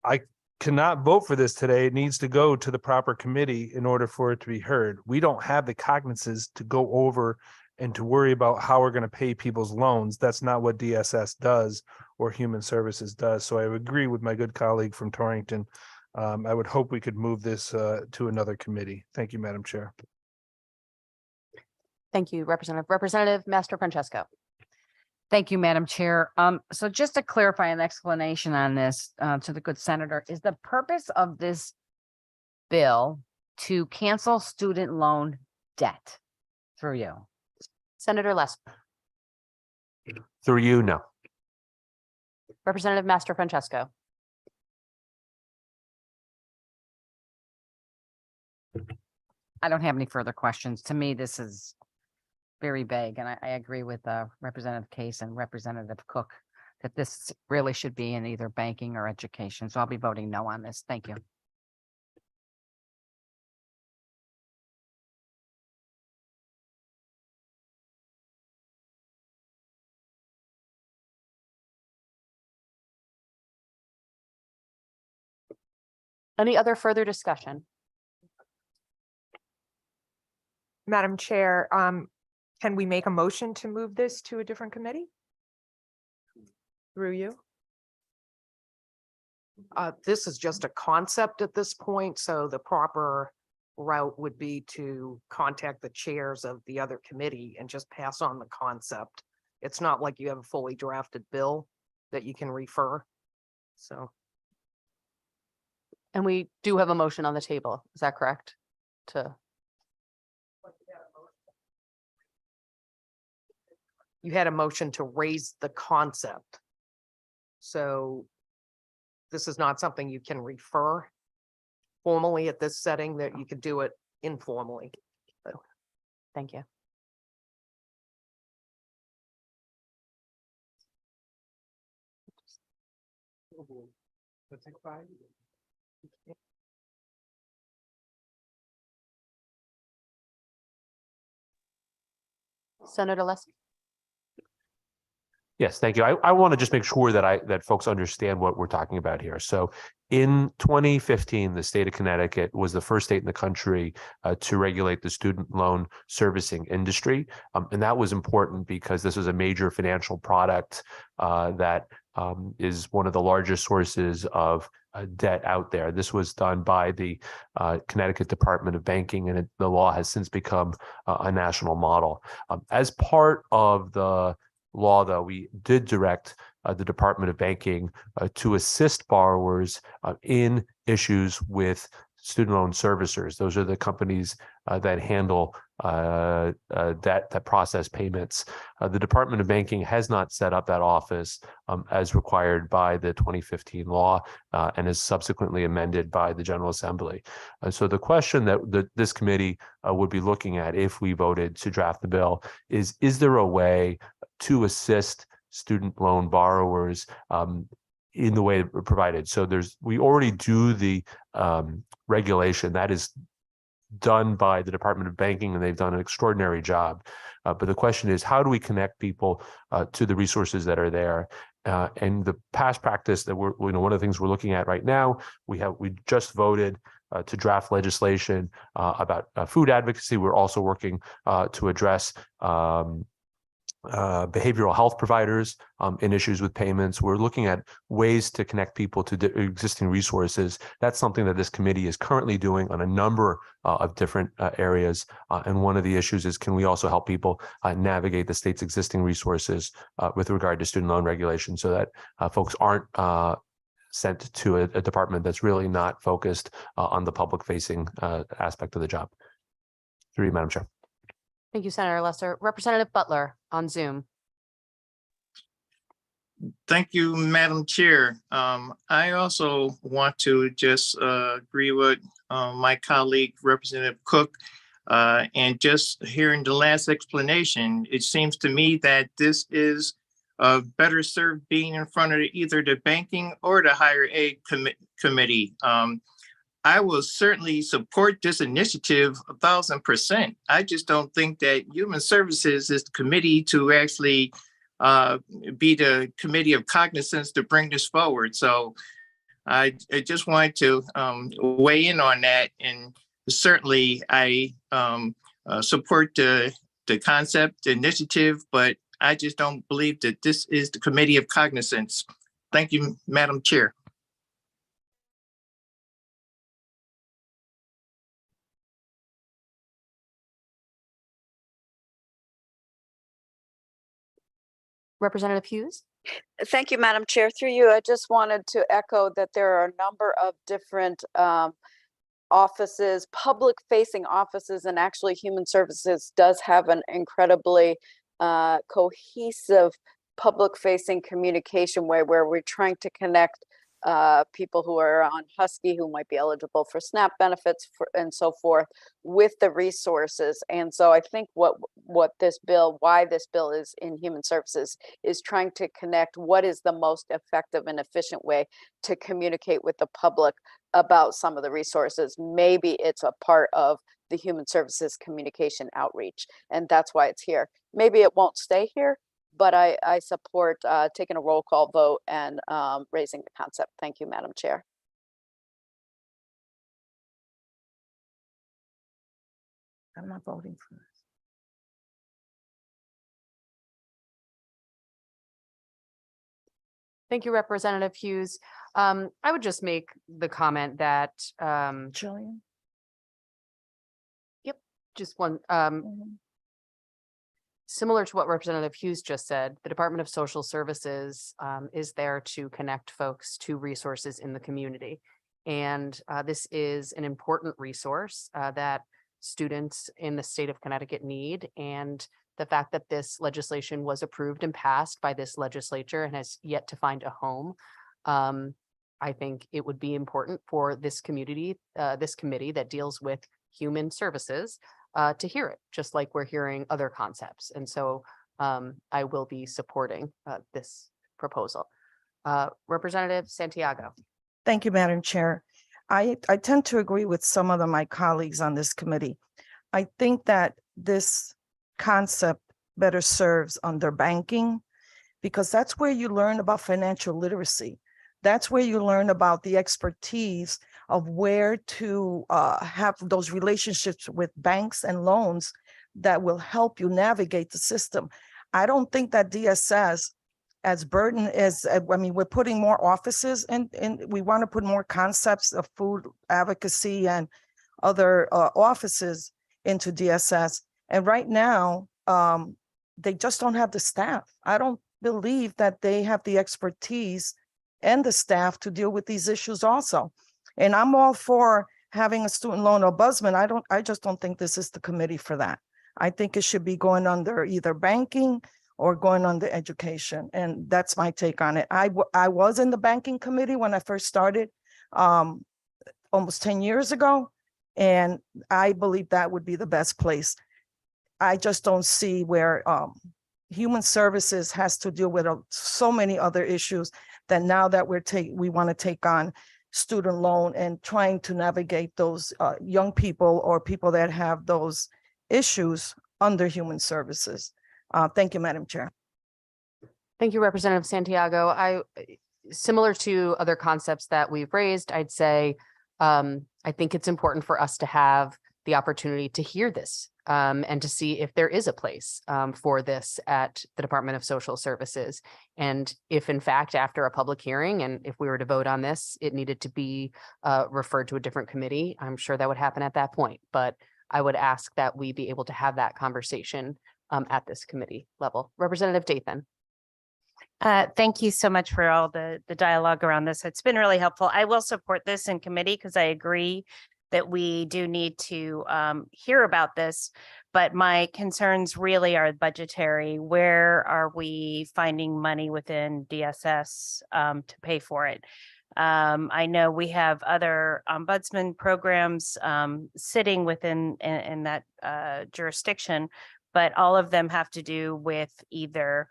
I cannot vote for this today. It needs to go to the proper committee in order for it to be heard. We don't have the cognizance to go over and to worry about how we're going to pay people's loans. That's not what DSS does or Human Services does. So I would agree with my good colleague from Torrington. I would hope we could move this to another committee. Thank you, Madam Chair. Thank you, Representative. Representative Master Francesco. Thank you, Madam Chair. So just to clarify an explanation on this to the good senator, is the purpose of this bill to cancel student loan debt? Through you. Senator Lesser. Through you, no. Representative Master Francesco. I don't have any further questions. To me, this is very vague, and I agree with Representative Case and Representative Cook that this really should be in either banking or education. So I'll be voting no on this. Thank you. Any other further discussion? Madam Chair, can we make a motion to move this to a different committee? Through you. This is just a concept at this point, so the proper route would be to contact the chairs of the other committee and just pass on the concept. It's not like you have a fully drafted bill that you can refer. So And we do have a motion on the table. Is that correct? To, you had a motion to raise the concept. So this is not something you can refer formally at this setting, that you could do it informally. thank you. Senator Lester? Yes, thank you. I want to just make sure that folks understand what we're talking about here. So in 2015, the state of Connecticut was the first state in the country to regulate the student loan servicing industry. And that was important because this was a major financial product that is one of the largest sources of debt out there. This was done by the Connecticut Department of Banking, and the law has since become a national model. As part of the law, though, we did direct the Department of Banking to assist borrowers in issues with student loan servicers. Those are the companies that handle that process payments. The Department of Banking has not set up that office as required by the 2015 law and is subsequently amended by the General Assembly. So the question that this committee would be looking at if we voted to draft the bill is there a way to assist student loan borrowers in the way provided? So we already do the regulation that is done by the Department of Banking, and they've done an extraordinary job. But the question is, how do we connect people to the resources that are there? And the past practice that one of the things we're looking at right now, we just voted to draft legislation about food advocacy. We're also working to address behavioral health providers in issues with payments. We're looking at ways to connect people to existing resources. That's something that this committee is currently doing on a number of different areas. And one of the issues is, can we also help people navigate the state's existing resources with regard to student loan regulation, so that folks aren't sent to a department that's really not focused on the public-facing aspect of the job. Through you, Madam Chair. Thank you, Senator Lester. Representative Butler on Zoom. Thank you, Madam Chair. I also want to just agree with my colleague, Representative Cook. And just hearing the last explanation, it seems to me that this is better served being in front of either the Banking or the Higher Ed Committee. I will certainly support this initiative 1,000%. I just don't think that Human Services is the committee to actually be the committee of cognizance to bring this forward. So I just wanted to weigh in on that. And certainly I support the concept, the initiative, but I just don't believe that this is the committee of cognizance. Thank you, Madam Chair. Representative Hughes? Thank you, Madam Chair. Through you, I just wanted to echo that there are a number of different offices, public-facing offices, and actually Human Services does have an incredibly cohesive public-facing communication way where we're trying to connect people who are on Husky who might be eligible for SNAP benefits and so forth with the resources. And so I think why this bill is in Human Services is trying to connect what is the most effective and efficient way to communicate with the public about some of the resources. Maybe it's a part of the Human Services communication outreach, and that's why it's here. Maybe it won't stay here, but I support taking a roll call vote and raising the concept. Thank you, Madam Chair. I'm not voting for this. Thank you, Representative Hughes. I would just make the comment that Jillian? Just one, similar to what Representative Hughes just said, the Department of Social Services is there to connect folks to resources in the community. And this is an important resource that students in the state of Connecticut need. And the fact that this legislation was approved and passed by this legislature and has yet to find a home, I think it would be important for this community, this committee that deals with human services, to hear it, just like we're hearing other concepts. And so I will be supporting this proposal. Representative Santiago. Thank you, Madam Chair. I tend to agree with some of my colleagues on this committee. I think that this concept better serves under banking, because that's where you learn about financial literacy. That's where you learn about the expertise of where to have those relationships with banks and loans that will help you navigate the system. I don't think that DSS, as burden as, I mean, we're putting more offices and we want to put more concepts of food advocacy and other offices into DSS. And right now, they just don't have the staff. I don't believe that they have the expertise and the staff to deal with these issues also. And I'm all for having a student loan ombudsman. I just don't think this is the committee for that. I think it should be going under either banking or going under education. And that's my take on it. I was in the banking committee when I first started almost 10 years ago. And I believe that would be the best place. I just don't see where human services has to deal with so many other issues that now that we want to take on student loan and trying to navigate those young people or people that have those issues under human services. Thank you, Madam Chair. Thank you, Representative Santiago. Similar to other concepts that we've raised, I'd say I think it's important for us to have the opportunity to hear this and to see if there is a place for this at the Department of Social Services. And if in fact, after a public hearing, and if we were to vote on this, it needed to be referred to a different committee, I'm sure that would happen at that point. But I would ask that we be able to have that conversation at this committee level. Representative Dathan. Thank you so much for all the dialogue around this. It's been really helpful. I will support this in committee because I agree that we do need to hear about this, but my concerns really are budgetary. Where are we finding money within DSS to pay for it? I know we have other ombudsman programs sitting within in that jurisdiction, but all of them have to do with either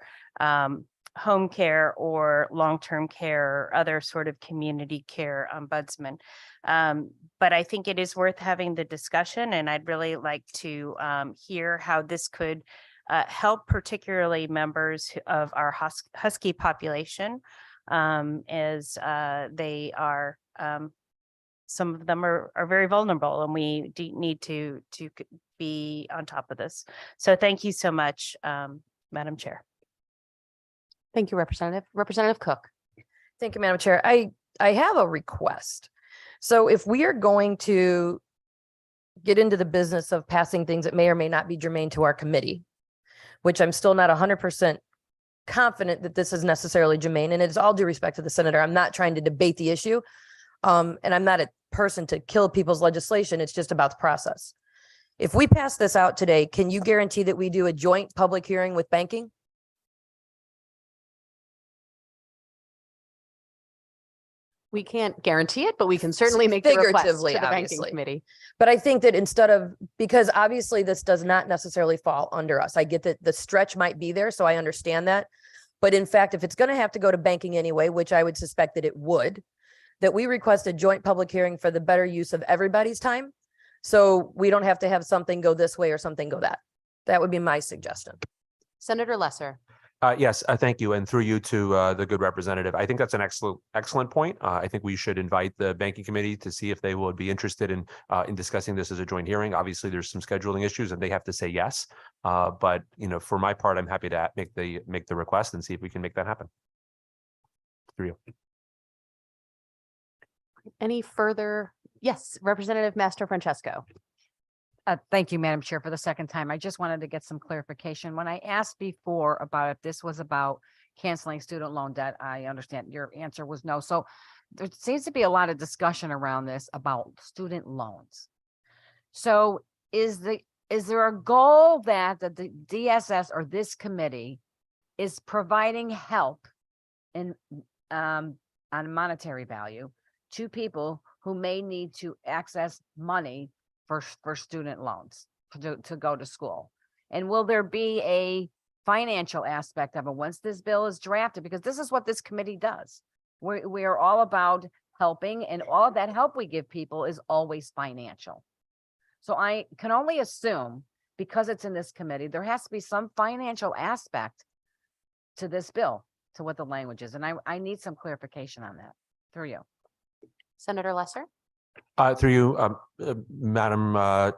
home care or long-term care or other sort of community care ombudsman. But I think it is worth having the discussion, and I'd really like to hear how this could help particularly members of our Husky population, as they are, some of them are very vulnerable, and we need to be on top of this. So thank you so much, Madam Chair. Thank you, Representative. Representative Cook. Thank you, Madam Chair. I have a request. So if we are going to get into the business of passing things that may or may not be germane to our committee, which I'm still not 100% confident that this is necessarily germane, and it's all due respect to the senator. I'm not trying to debate the issue, and I'm not a person to kill people's legislation. It's just about the process. If we pass this out today, can you guarantee that we do a joint public hearing with banking? We can't guarantee it, but we can certainly make the request to the banking Figuratively, committee. But I think that instead of, because obviously this does not necessarily fall under us. I get that the stretch might be there, so I understand that. But in fact, if it's going to have to go to banking anyway, which I would suspect that it would, that we request a joint public hearing for the better use of everybody's time. So we don't have to have something go this way or something go that. That would be my suggestion. Senator Lesser. Yes, thank you. And through you to the good representative. I think that's an excellent point. I think we should invite the banking committee to see if they would be interested in discussing this as a joint hearing. Obviously, there's some scheduling issues and they have to say yes. But for my part, I'm happy to make the request and see if we can make that happen. Through you. Any further? Yes, Representative Master Francesco. Thank you, Madam Chair, for the second time. I just wanted to get some clarification. When I asked before about if this was about canceling student loan debt, I understand your answer was no. So there seems to be a lot of discussion around this about student loans. So is there a goal that the DSS or this committee is providing help in on monetary value to people who may need to access money for student loans to go to school? And will there be a financial aspect of it once this bill is drafted? Because this is what this committee does. We are all about helping, and all of that help we give people is always financial. So I can only assume, because it's in this committee, there has to be some financial aspect to this bill, to what the language is. And I need some clarification on that through you. Senator Lesser? Through you, Madam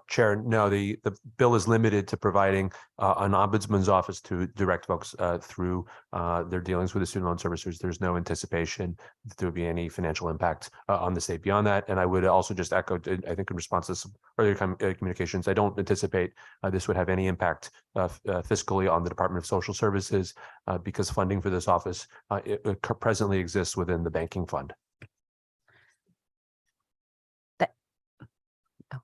Chair, no, the bill is limited to providing an ombudsman's office to direct folks through their dealings with the student loan servicers. There's no anticipation that there would be any financial impact on the state beyond that. And I would also just echo, I think in response to some earlier communications, I don't anticipate this would have any impact fiscally on the Department of Social Services because funding for this office it presently exists within the banking fund.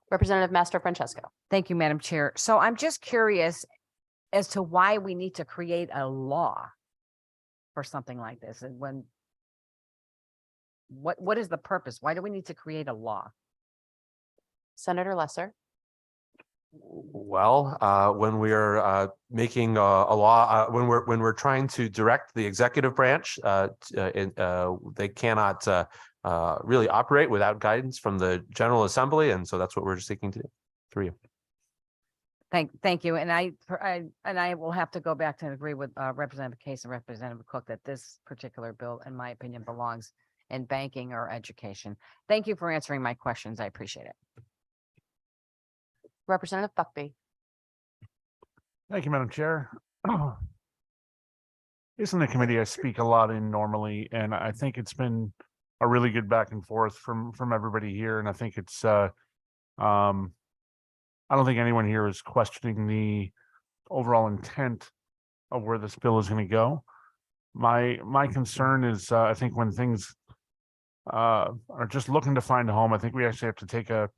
Representative Master Francesco. Thank you, Madam Chair. So I'm just curious as to why we need to create a law for something like this. And what is the purpose? Why do we need to create a law? Senator Lesser? Well, when we're making a law, when we're trying to direct the executive branch, they cannot really operate without guidance from the General Assembly, and so that's what we're seeking to do through you. Thank you. And I will have to go back to agree with Representative Case and Representative Cook that this particular bill, in my opinion, belongs in banking or education. Thank you for answering my questions. I appreciate it. Representative Buckby. Thank you, Madam Chair. This is the committee I speak a lot in normally, and I think it's been a really good back and forth from everybody here. And I think it's I don't think anyone here is questioning the overall intent of where this bill is going to go. My concern is I think when things are just looking to find a home, I think we actually have to take a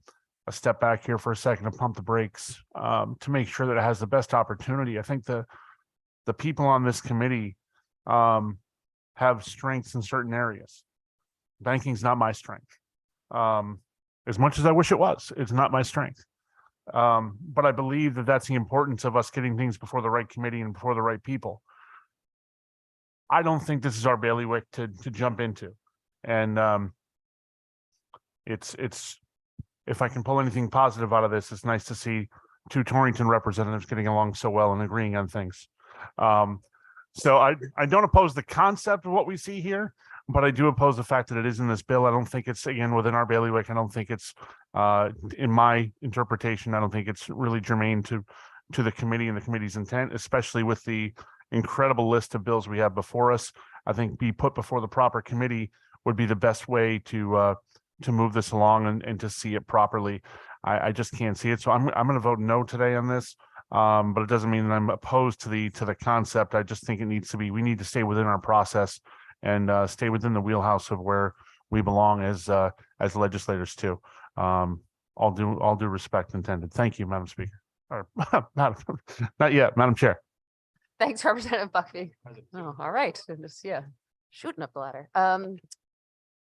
step back here for a second and pump the brakes to make sure that it has the best opportunity. I think the people on this committee have strengths in certain areas. Banking's not my strength. As much as I wish it was, it's not my strength. But I believe that that's the importance of us getting things before the right committee and before the right people. I don't think this is our bailiwick to jump into. And it's if I can pull anything positive out of this, it's nice to see two Torrington representatives getting along so well and agreeing on things. So I don't oppose the concept of what we see here, but I do oppose the fact that it is in this bill. I don't think it's, again, within our bailiwick. I don't think it's, in my interpretation, I don't think it's really germane to the committee and the committee's intent, especially with the incredible list of bills we have before us. I think be put before the proper committee would be the best way to move this along and to see it properly. I just can't see it. So I'm going to vote no today on this. But it doesn't mean that I'm opposed to the concept. I just think it needs to be, we need to stay within our process and stay within the wheelhouse of where we belong as legislators too. All due respect intended. Thank you, Madam Speaker. Or not yet, Madam Chair. Thanks, Representative Buckby. Oh, all right. Just, yeah, shooting up the ladder.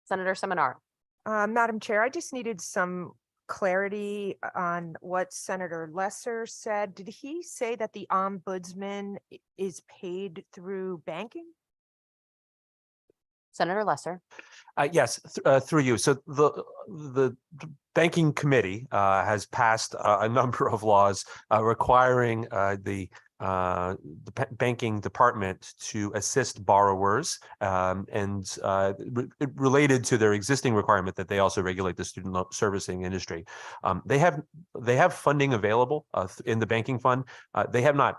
Senator Seminar. Madam Chair, I just needed some clarity on what Senator Lesser said. Did he say that the ombudsman is paid through banking? Senator Lesser. Yes, through you. So the banking committee has passed a number of laws requiring the banking department to assist borrowers related to their existing requirement that they also regulate the student loan servicing industry. They have funding available in the banking fund. They have not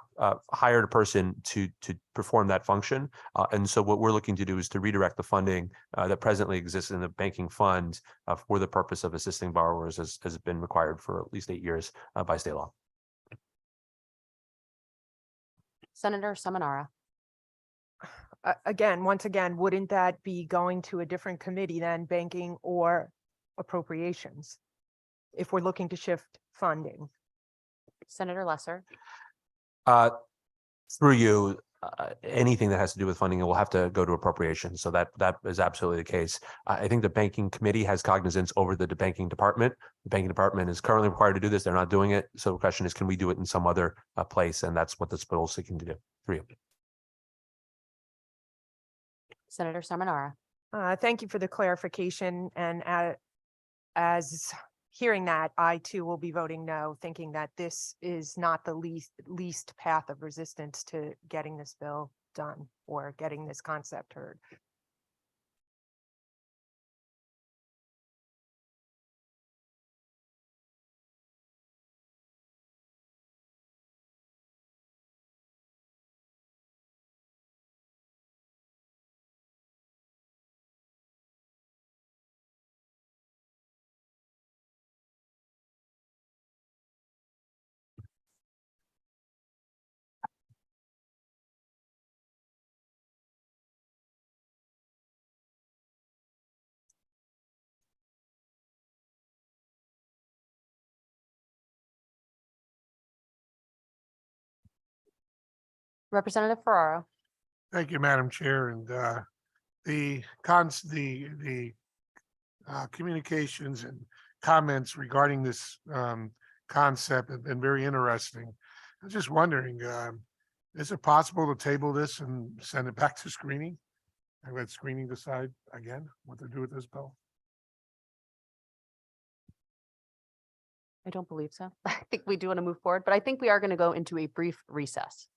hired a person to perform that function. And so what we're looking to do is to redirect the funding that presently exists in the banking fund for the purpose of assisting borrowers as has been required for at least 8 years by state law. Senator Seminara. Again, once again, wouldn't that be going to a different committee than banking or appropriations? If we're looking to shift funding? Senator Lesser. Through you, anything that has to do with funding will have to go to appropriations. So that is absolutely the case. I think the banking committee has cognizance over the banking department. The banking department is currently required to do this. They're not doing it. So the question is, can we do it in some other place? And that's what this bill is seeking to do. Through you. Senator Seminara. Thank you for the clarification. And as hearing that, I too will be voting no, thinking that this is not the least path of resistance to getting this bill done or getting this concept heard. Representative Ferraro. Thank you, Madam Chair, and the communications and comments regarding this concept have been very interesting. I was just wondering, is it possible to table this and send it back to screening? And let screening decide again what to do with this bill? I don't believe so. I think we do want to move forward, but I think we are going to go into a brief recess.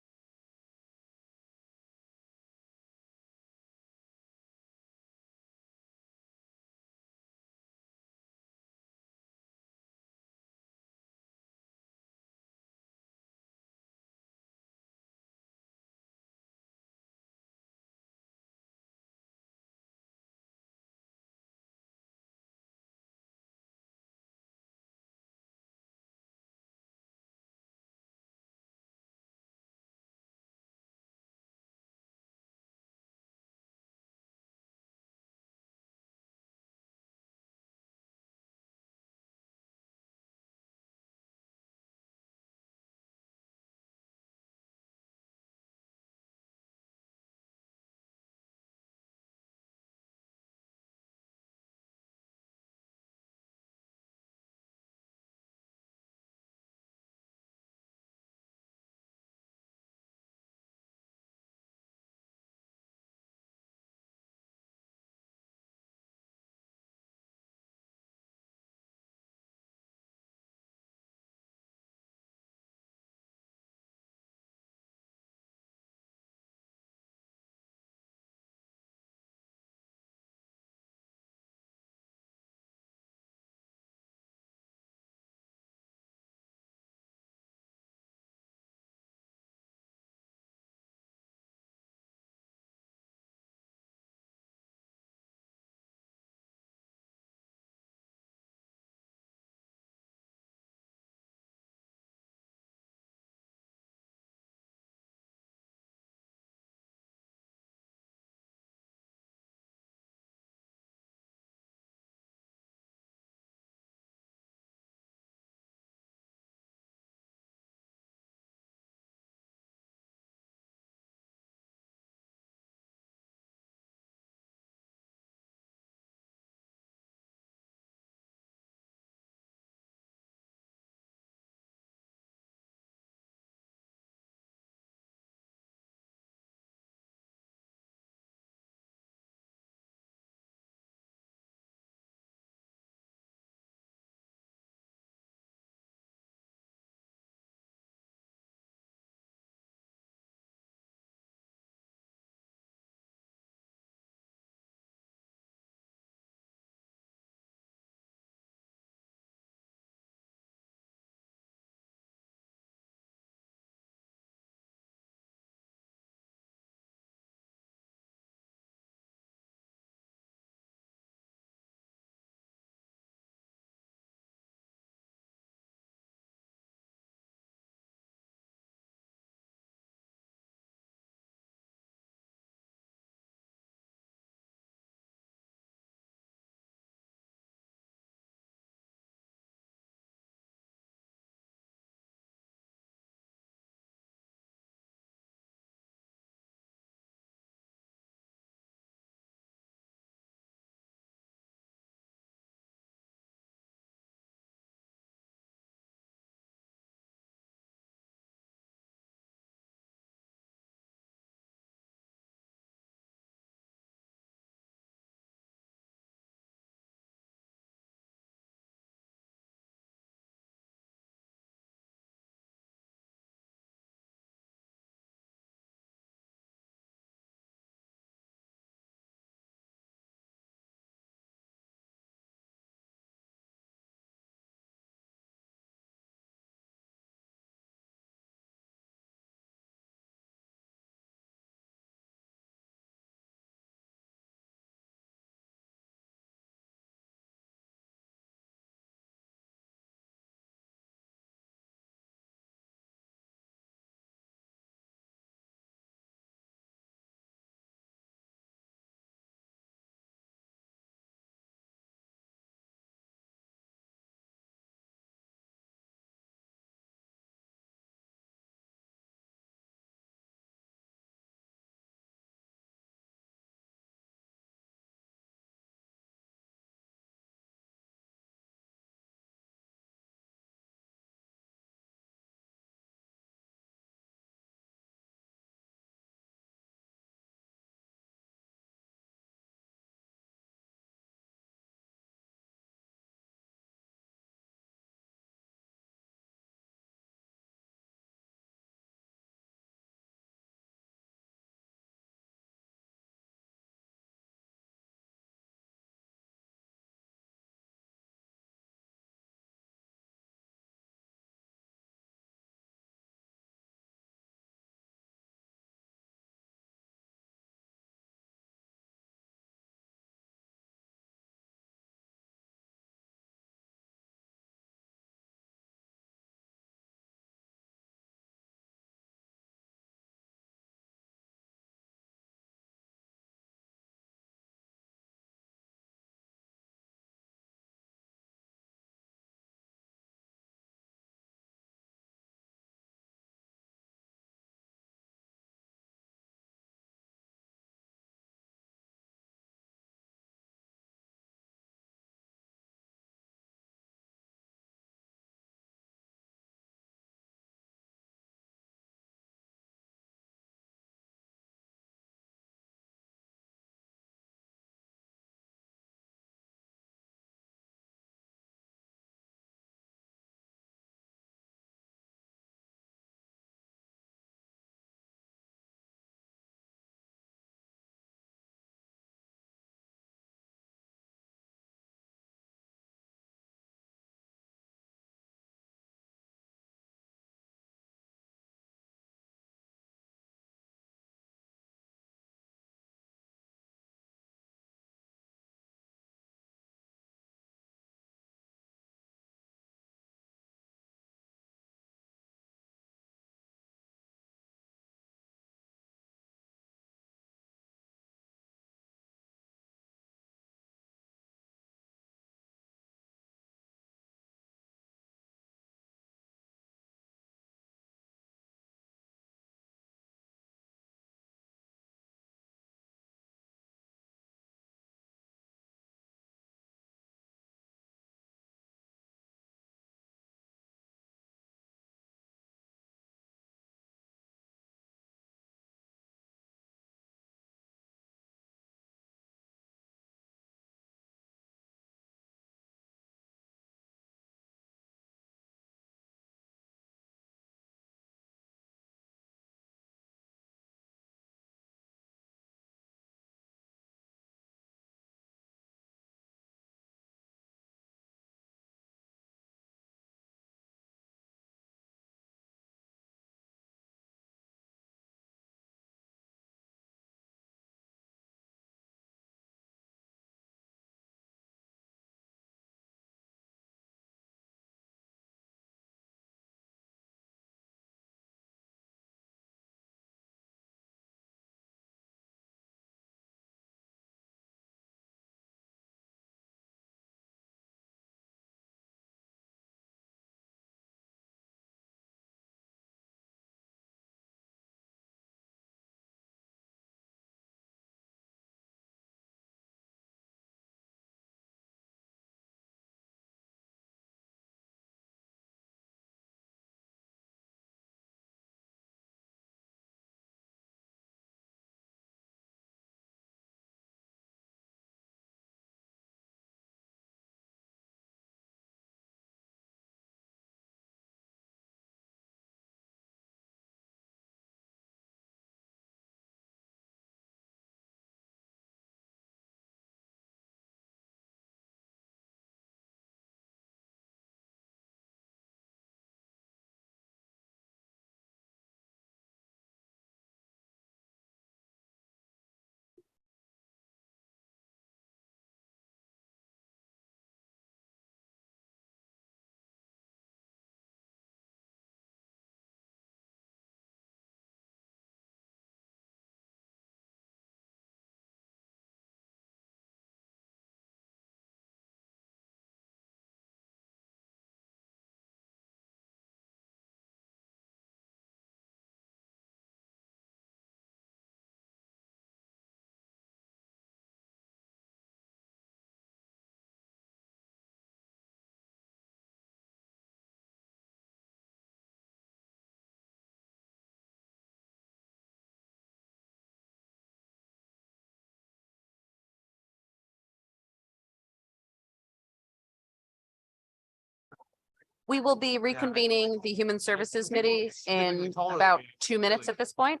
We will be reconvening the Human Services Committee in about 2 minutes at this point.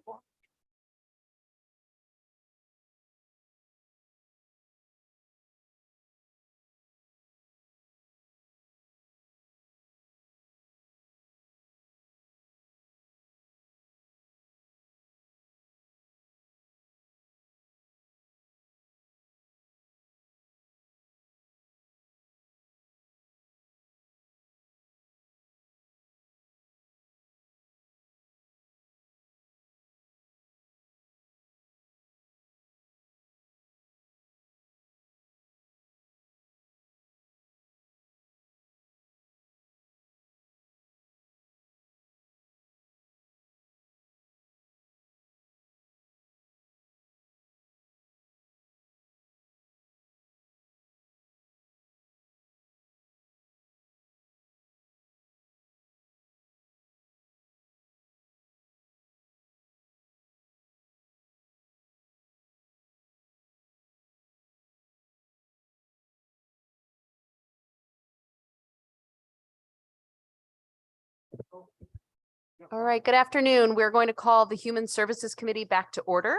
All right, good afternoon. We're going to call the Human Services Committee back to order.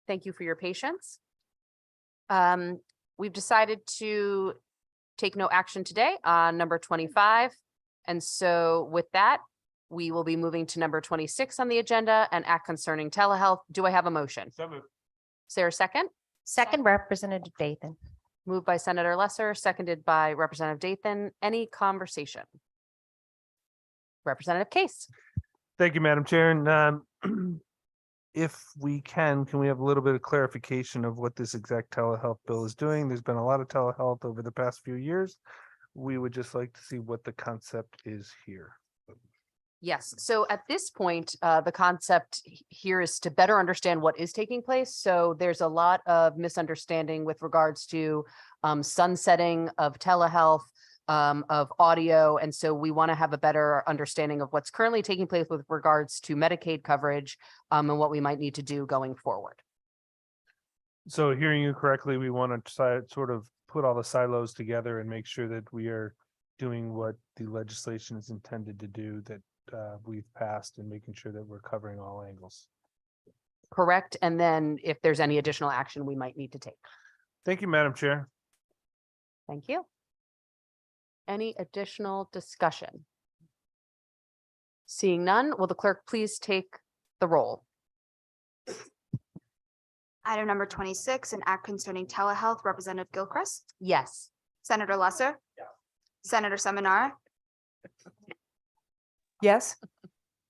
Thank you for your patience. We've decided to take no action today on number 25. And so with that, we will be moving to number 26 on the agenda and act concerning telehealth. Do I have a motion? So moved. Is there a second? Second, Representative Dathan. Moved by Senator Lesser, seconded by Representative Dathan. Any conversation? Representative Case. Thank you, Madam Chair. And if we can we have a little bit of clarification of what this exact telehealth bill is doing? There's been a lot of telehealth over the past few years. We would just like to see what the concept is here. Yes, so at this point, the concept here is to better understand what is taking place. So there's a lot of misunderstanding with regards to sunsetting of telehealth, of audio. And so we want to have a better understanding of what's currently taking place with regards to Medicaid coverage and what we might need to do going forward. So hearing you correctly, we want to sort of put all the silos together and make sure that we are doing what the legislation is intended to do, that we've passed, and making sure that we're covering all angles. Correct. And then if there's any additional action we might need to take. Thank you, Madam Chair. Thank you. Any additional discussion? Seeing none, will the clerk please take the roll? Item number 26, an act concerning telehealth, Representative Gilchrist, Yes. Senator Lesser. Senator Seminara, Yes.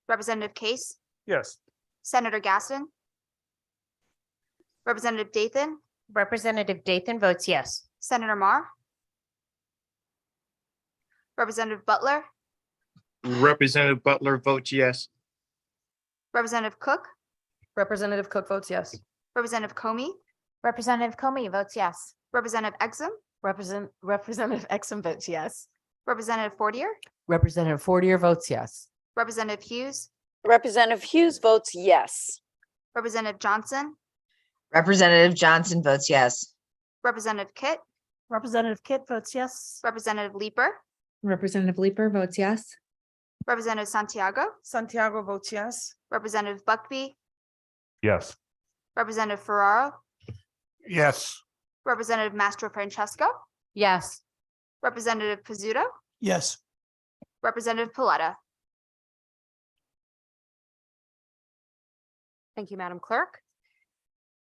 Representative Case, Yes. Senator Gaston, Representative Dathan, Representative Dathan votes yes. Senator Mar, Representative Butler, Representative Butler votes yes. Representative Cook, Representative Cook votes yes. Representative Comey, Representative Comey votes yes. Representative Exum, Representative Exum votes yes. Representative Fortier, Representative Fortier votes yes. Representative Hughes, Representative Hughes votes yes. Representative Johnson, Representative Johnson votes yes. Representative Kit, Representative Kit votes yes. Representative Leeper, Representative Leeper votes yes. Representative Santiago, Santiago votes yes. Representative Buckby, Yes. Representative Ferraro, Yes. Representative Mastro Francesco, Yes. Representative Pizzuto, Yes. Representative Paletta. Thank you, Madam Clerk.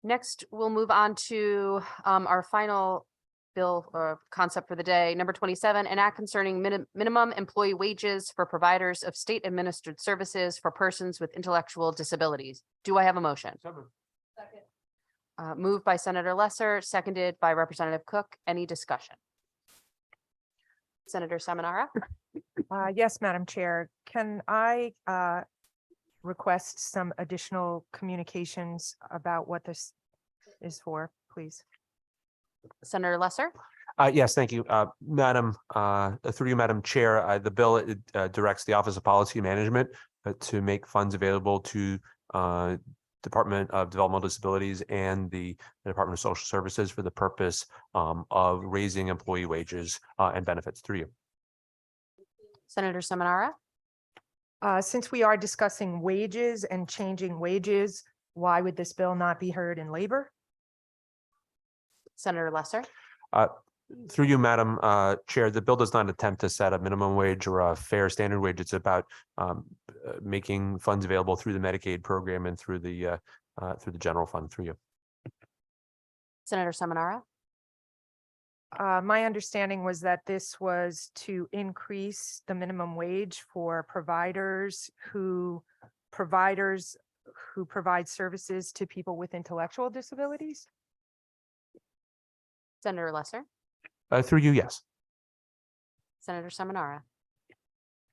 Next, we'll move on to our final bill or concept for the day, number 27, an act concerning minimum employee wages for providers of state administered services for persons with intellectual disabilities. Do I have a motion? Moved by Senator Lesser, seconded by Representative Cook. Any discussion? Senator Seminara? Yes, Madam Chair. Can I request some additional communications about what this is for, please? Senator Lesser? Yes, thank you. Madam, through you, Madam Chair, the bill directs the Office of Policy Management to make funds available to Department of Developmental Disabilities and the Department of Social Services for the purpose of raising employee wages and benefits through you. Senator Seminara, Since we are discussing wages and changing wages, why would this bill not be heard in labor? Senator Lesser, Through you, Madam Chair, the bill does not attempt to set a minimum wage or a fair standard wage. It's about making funds available through the Medicaid program and through the general fund. Through you. Senator Seminara, My understanding was that this was to increase the minimum wage for providers who provide services to people with intellectual disabilities. Senator Lesser, Through you, yes. Senator Seminara,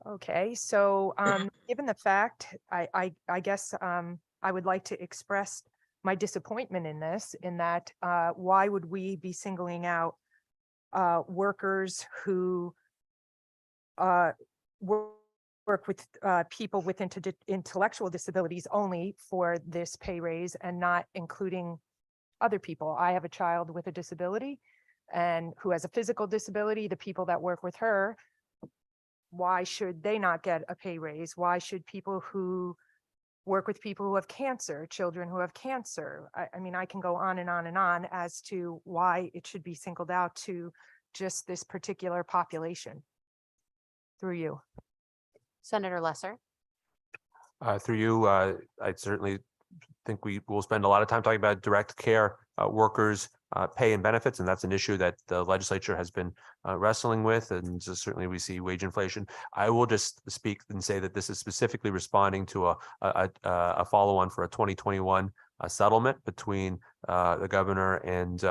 Okay, so given the fact, I guess I would like to express my disappointment in this, in that why would we be singling out workers who work with people with intellectual disabilities only for this pay raise and not including other people? I have a child with a disability and who has a physical disability. The people that work with her, why should they not get a pay raise? Why should people who work with people who have cancer, children who have cancer? I mean, I can go on and on and on as to why it should be singled out to just this particular population. Through you. Senator Lesser, Through you, I certainly think we will spend a lot of time talking about direct care workers' pay and benefits, and that's an issue that the legislature has been wrestling with, and so certainly we see wage inflation. I will just speak and say that this is specifically responding to a follow-on for a 2021 settlement between the governor and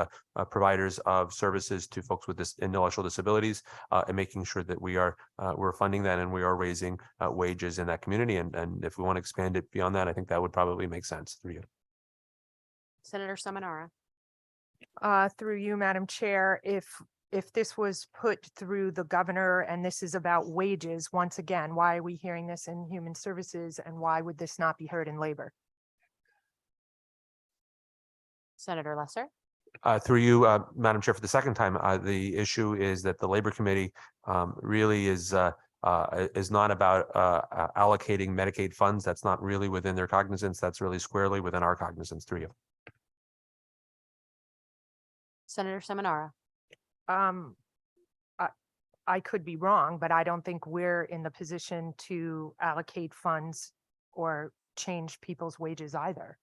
providers of services to folks with intellectual disabilities, and making sure that we're funding that and we are raising wages in that community. And if we want to expand it beyond that, I think that would probably make sense. Through you. Senator Seminara, Through you, Madam Chair, if this was put through the governor and this is about wages, once again, why are we hearing this in Human Services, and why would this not be heard in labor? Senator Lesser, Through you, Madam Chair, for the second time, the issue is that the Labor Committee really is not about allocating Medicaid funds. That's not really within their cognizance. That's really squarely within our cognizance. Through you. Senator Seminara, I could be wrong, but I don't think we're in the position to allocate funds or change people's wages either.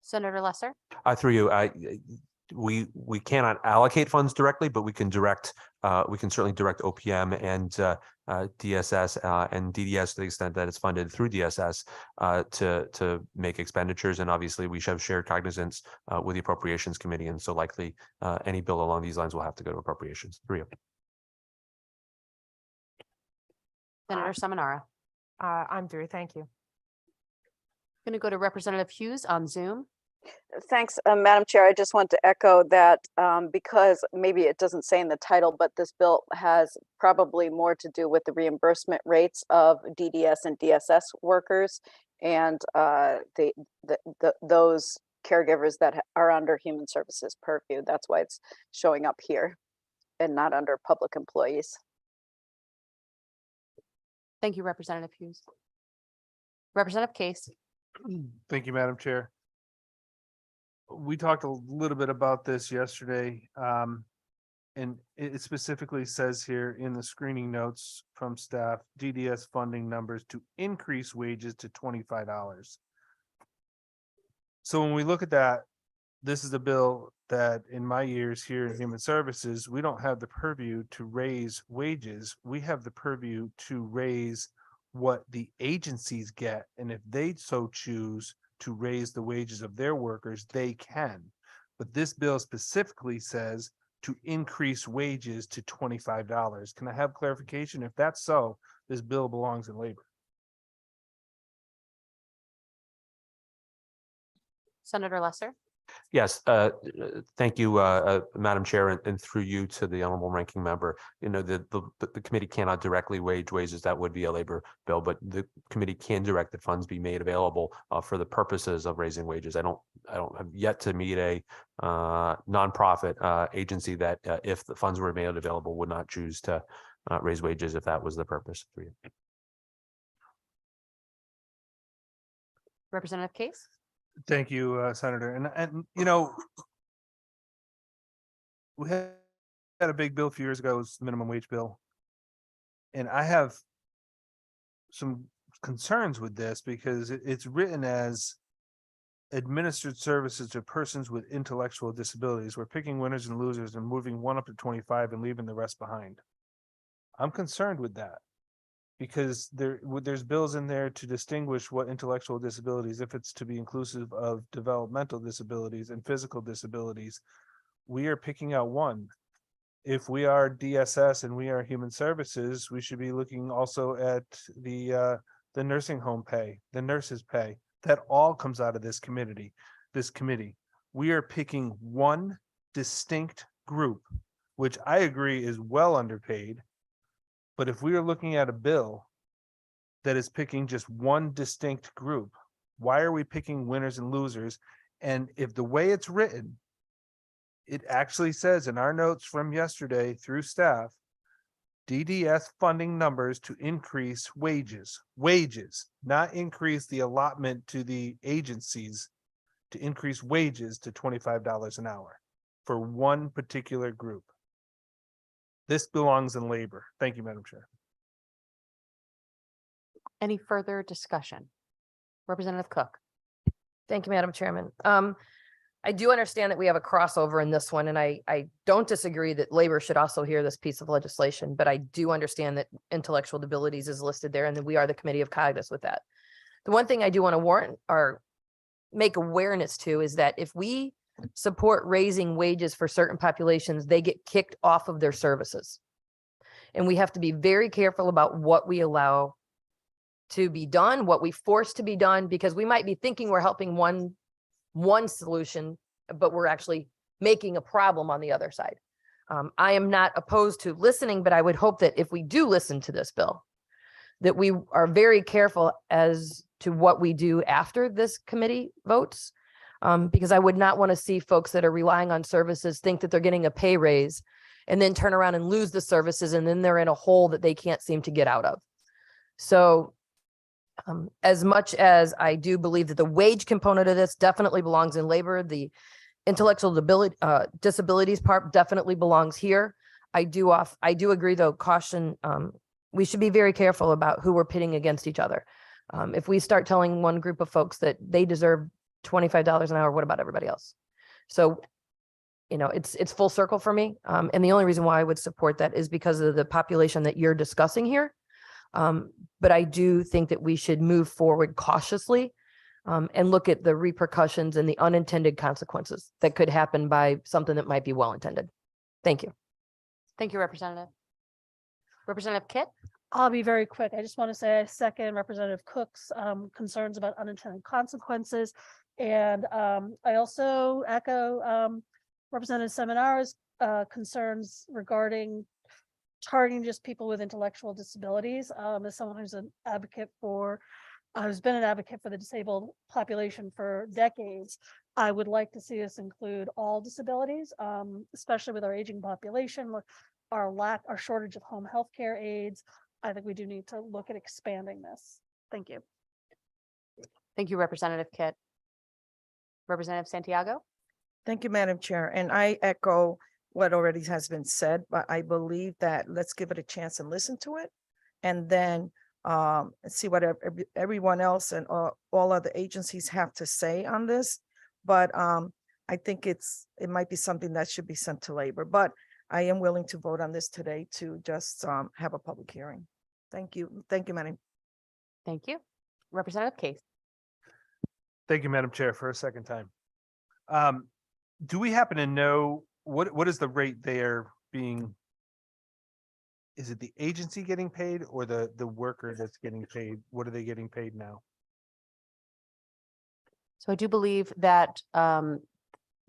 Senator Lesser, Through you, we cannot allocate funds directly, but we can certainly direct OPM and DSS and DDS to the extent that it's funded through DSS to make expenditures. And obviously we have shared cognizance with the Appropriations Committee, and so likely any bill along these lines will have to go to appropriations. Through you. Senator Seminara. I'm through. Thank you. Going to go to Representative Hughes on Zoom. Thanks, Madam Chair. I just want to echo that because maybe it doesn't say in the title, but this bill has probably more to do with the reimbursement rates of DDS and DSS workers and those caregivers that are under Human Services purview. That's why it's showing up here and not under public employees. Thank you, Representative Hughes. Representative Case. Thank you, Madam Chair. We talked a little bit about this yesterday, and it specifically says here in the screening notes from staff, DDS funding numbers to increase wages to $25. So when we look at that, this is a bill that in my years here in Human Services, we don't have the purview to raise wages. We have the purview to raise what the agencies get. And if they so choose to raise the wages of their workers, they can. But this bill specifically says to increase wages to $25. Can I have clarification? If that's so, this bill belongs in labor. Senator Lesser. Yes, thank you, Madam Chair, and through you to the honorable ranking member. You know, the committee cannot directly wage wages. That would be a labor bill, but the committee can direct that funds be made available for the purposes of raising wages. I don't have yet to meet a nonprofit agency that if the funds were made available would not choose to raise wages if that was the purpose. Representative Case? Thank you, Senator. And you know, we had a big bill a few years ago, it was the minimum wage bill. And I have some concerns with this because it's written as administered services to persons with intellectual disabilities. We're picking winners and losers and moving one up to 25 and leaving the rest behind. I'm concerned with that. Because there's bills in there to distinguish what intellectual disabilities, if it's to be inclusive of developmental disabilities and physical disabilities, we are picking out one. If we are DSS and we are human services, we should be looking also at the nursing home pay, the nurses pay. That all comes out of this committee. We are picking one distinct group, which I agree is well underpaid. But if we are looking at a bill that is picking just one distinct group, why are we picking winners and losers? And if the way it's written, it actually says in our notes from yesterday through staff, DDS funding numbers to increase wages, not increase the allotment to the agencies, to increase wages to $25 an hour for one particular group. This belongs in labor. Thank you, Madam Chair. Any further discussion? Representative Cook? Thank you, Madam Chairman. I do understand that we have a crossover in this one, and I don't disagree that labor should also hear this piece of legislation, but I do understand that intellectual disabilities is listed there and that we are the committee of cognizance with that. The one thing I do want to warn or make awareness to is that if we support raising wages for certain populations, they get kicked off of their services. And we have to be very careful about what we allow to be done, what we force to be done, because we might be thinking we're helping one solution, but we're actually making a problem on the other side. I am not opposed to listening, but I would hope that if we do listen to this bill, that we are very careful as to what we do after this committee votes. Because I would not want to see folks that are relying on services think that they're getting a pay raise and then turn around and lose the services, and then they're in a hole that they can't seem to get out of. So as much as I do believe that the wage component of this definitely belongs in labor, the intellectual disabilities part definitely belongs here. I do agree, though, caution, we should be very careful about who we're pitting against each other. If we start telling one group of folks that they deserve $25 an hour, what about everybody else? So, you know, it's full circle for me. And the only reason why I would support that is because of the population that you're discussing here. But I do think that we should move forward cautiously and look at the repercussions and the unintended consequences that could happen by something that might be well-intended. Thank you. Thank you, Representative. Representative Kit? I'll be very quick. I just want to say I second Representative Cook's concerns about unintended consequences. And I also echo Representative Seminar's concerns regarding targeting just people with intellectual disabilities. As someone who's an advocate for, who's been an advocate for the disabled population for decades, I would like to see us include all disabilities, especially with our aging population, with our shortage of home health care aides. I think we do need to look at expanding this. Thank you. Thank you, Representative Kit. Representative Santiago? Thank you, Madam Chair. And I echo what already has been said, but I believe that let's give it a chance and listen to it. And then see what everyone else and all other agencies have to say on this. But I think it might be something that should be sent to labor, but I am willing to vote on this today to just have a public hearing. Thank you. Thank you, Madam. Thank you. Representative Case? Thank you, Madam Chair, for a second time. Do we happen to know what is the rate they are being? Is it the agency getting paid or the worker that's getting paid? What are they getting paid now? So I do believe that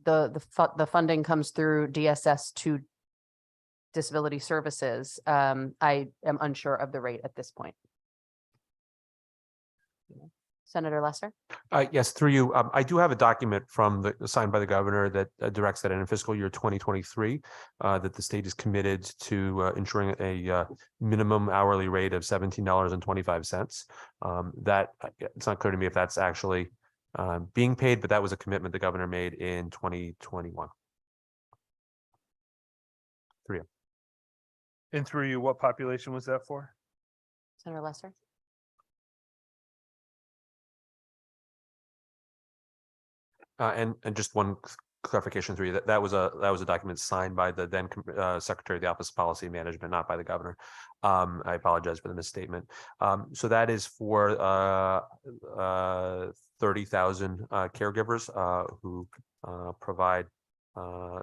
the funding comes through DSS to disability services. I am unsure of the rate at this point. Senator Lesser? Yes, through you. I do have a document signed by the governor that directs that in fiscal year 2023, that the state is committed to ensuring a minimum hourly rate of $17.25. That it's not clear to me if that's actually being paid, but that was a commitment the governor made in 2021. Through you. And through you, what population was that for? Senator Lesser? And just one clarification through you, that was a document signed by the then Secretary of the Office of Policy Management, not by the governor. I apologize for the misstatement. So that is for 30,000 caregivers who provide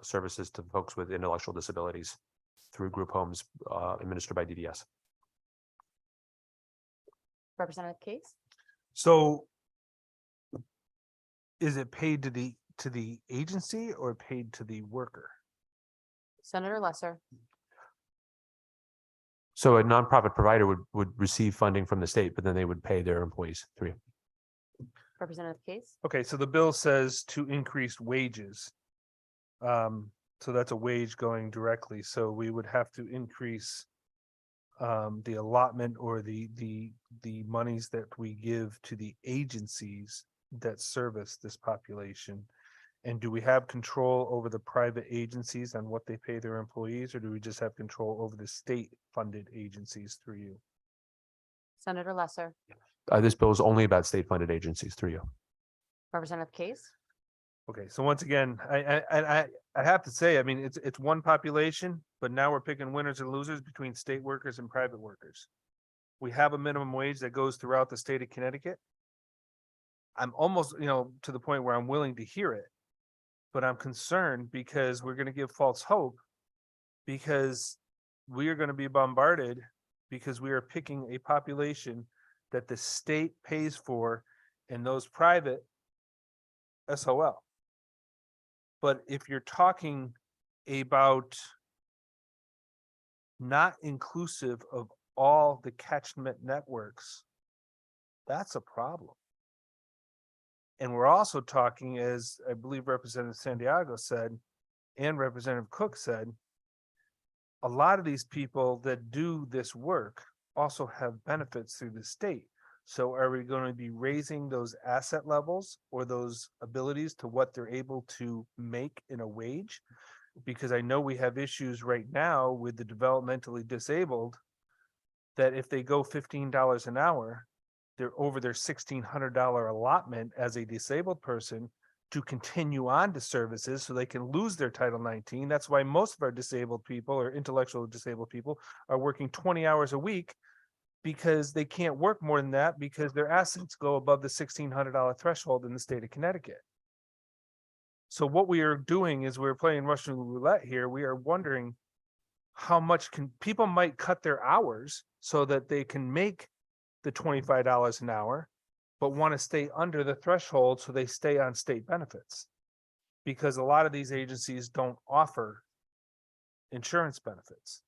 services to folks with intellectual disabilities through group homes administered by DDS. Representative Case? So is it paid to the agency or paid to the worker? Senator Lesser? So a nonprofit provider would receive funding from the state, but then they would pay their employees through you. Representative Case? Okay, so the bill says to increase wages. So that's a wage going directly. So we would have to increase the allotment or the monies that we give to the agencies that service this population. And do we have control over the private agencies on what they pay their employees, or do we just have control over the state funded agencies through you? Senator Lesser? This bill is only about state funded agencies through you. Representative Case? Okay, so once again, I have to say, I mean, it's one population, but now we're picking winners and losers between state workers and private workers. We have a minimum wage that goes throughout the state of Connecticut. I'm almost, to the point where I'm willing to hear it, but I'm concerned because we're going to give false hope, because we are going to be bombarded because we are picking a population that the state pays for and those private SOL. But if you're talking about not inclusive of all the catchment networks, that's a problem. And we're also talking, as I believe Representative Santiago said, and Representative Cook said, a lot of these people that do this work also have benefits through the state. So are we going to be raising those asset levels or those abilities to what they're able to make in a wage? Because I know we have issues right now with the developmentally disabled that if they go $15 an hour, they're over their $1,600 allotment as a disabled person to continue on to services so they can lose their Title 19. That's why most of our disabled people or intellectually disabled people are working 20 hours a week, because they can't work more than that because their assets go above the $1,600 threshold in the state of Connecticut. So what we are doing is we're playing Russian roulette here. We are wondering how much people might cut their hours so that they can make the $25 an hour, but want to stay under the threshold so they stay on state benefits. Because a lot of these agencies don't offer insurance benefits.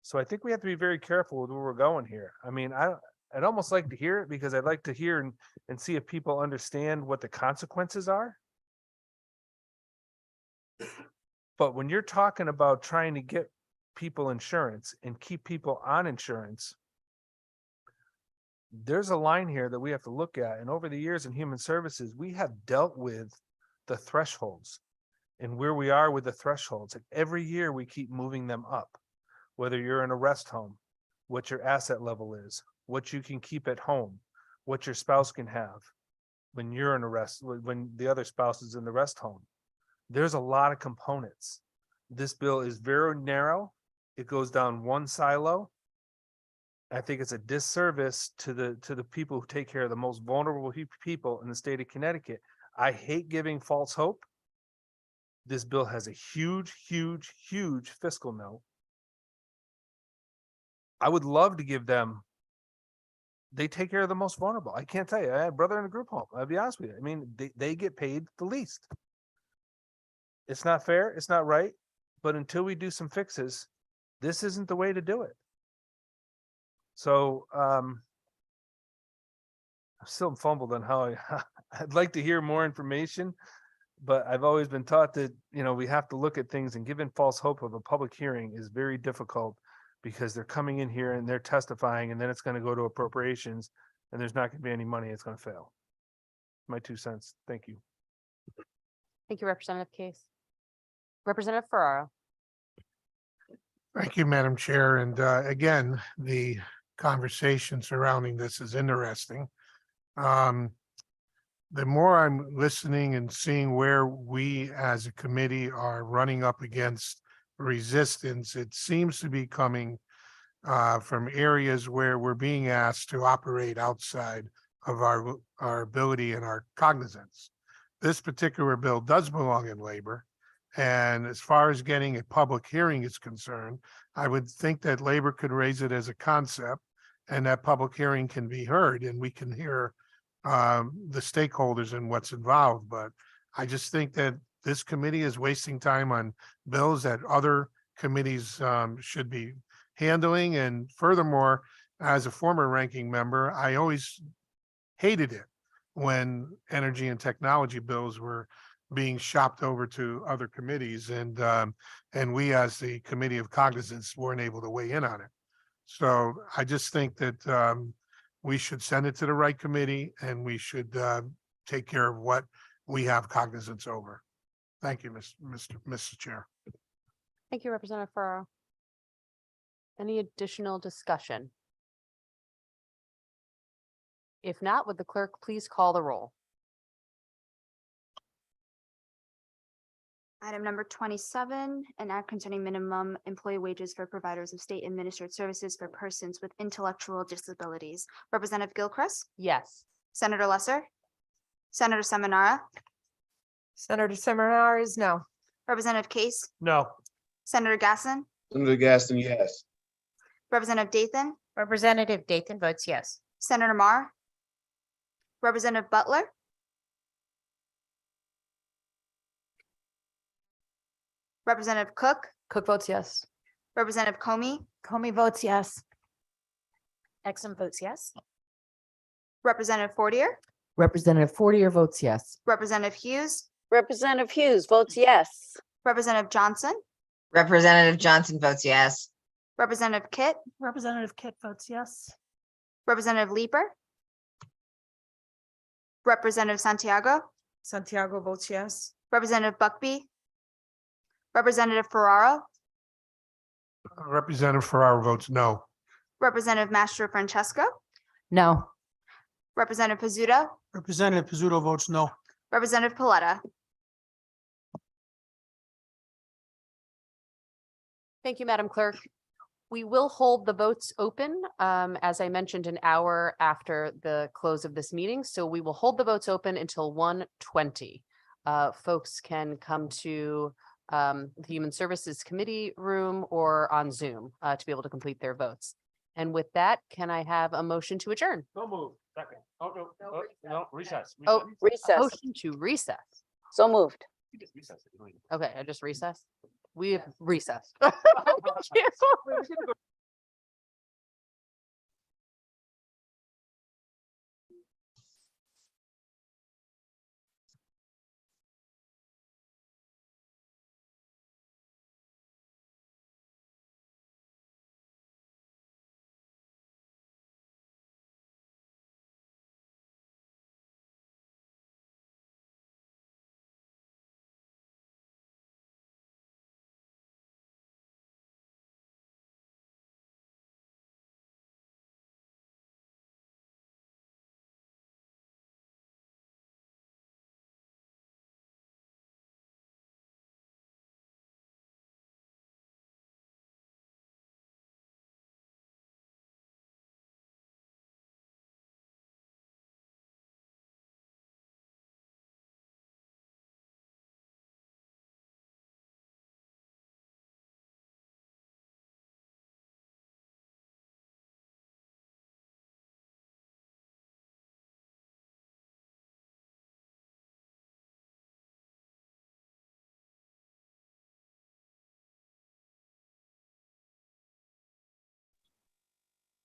So I think we have to be very careful with where we're going here. I mean, I'd almost like to hear it because I'd like to hear and see if people understand what the consequences are. But when you're talking about trying to get people insurance and keep people on insurance, there's a line here that we have to look at. And over the years in human services, we have dealt with the thresholds and where we are with the thresholds. And every year we keep moving them up. Whether you're in a rest home, what your asset level is, what you can keep at home, what your spouse can have when you're in a when the other spouse is in the rest home. There's a lot of components. This bill is very narrow. It goes down one silo. I think it's a disservice to the people who take care of the most vulnerable people in the state of Connecticut. I hate giving false hope. This bill has a huge, huge, huge fiscal note. I would love to give them, they take care of the most vulnerable. I can't tell you, I had a brother in a group home. I'll be honest with you. I mean, they get paid the least. It's not fair, it's not right, but until we do some fixes, this isn't the way to do it. So, I'm still fumbled on how I'd like to hear more information. But I've always been taught that, we have to look at things, and giving false hope of a public hearing is very difficult because they're coming in here and they're testifying, and then it's going to go to appropriations and there's not going to be any money. It's going to fail. My 2 cents. Thank you. Thank you, Representative Case. Representative Ferraro. Thank you, Madam Chair. And again, the conversation surrounding this is interesting. The more I'm listening and seeing where we as a committee are running up against resistance, it seems to be coming from areas where we're being asked to operate outside of our ability and our cognizance. This particular bill does belong in labor. And as far as getting a public hearing is concerned, I would think that labor could raise it as a concept, and that public hearing can be heard and we can hear the stakeholders and what's involved. But I just think that this committee is wasting time on bills that other committees should be handling. And furthermore, as a former ranking member, I always hated it when energy and technology bills were being shopped over to other committees, and we as the Committee of Cognizance weren't able to weigh in on it. So I just think that we should send it to the right committee, and we should take care of what we have cognizance over. Thank you, Mr. Chair. Thank you, Representative Ferraro. Any additional discussion? If not, would the clerk please call the roll? Item number 27, an act concerning minimum employee wages for providers of state administered services for persons with intellectual disabilities. Representative Gilchrist, Yes. Senator Lesser, Senator Seminara, Senator Seminara is no. Representative Case, No. Senator Gasson, Senator Gaston, yes. Representative Dathan, Representative Dathan votes yes. Senator Marr, Representative Butler, Representative Cook, Cook votes yes. Representative Comey, Comey votes yes. Exum votes yes. Representative Fortier, Representative Fortier votes yes. Representative Hughes, Representative Hughes votes yes. Representative Johnson, Representative Johnson votes yes. Representative Kit, Representative Kit votes yes. Representative Leeper, Representative Santiago, Santiago votes yes. Representative Buckby, Representative Ferraro, Representative Ferraro votes no. Representative Mastro Francesco, No. Representative Pizzuto, Representative Pizzuto votes no. Representative Paletta. Thank you, Madam Clerk. We will hold the votes open, as I mentioned, an hour after the close of this meeting. So we will hold the votes open until 1:20. Folks can come to the Human Services Committee room or on Zoom to be able to complete their votes. And with that, can I have a motion to adjourn? No move. Second. Oh, no, recess. Oh, Recess. motion to recess. So moved. You just recess it. You don't even- Okay, I just recessed. We have recessed.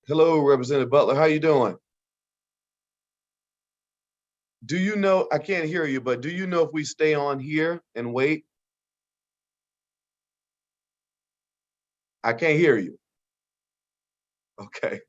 Hello, Representative Butler. How you doing? Do you know, I can't hear you, but do you know if we stay on here and wait? I can't hear you. Okay.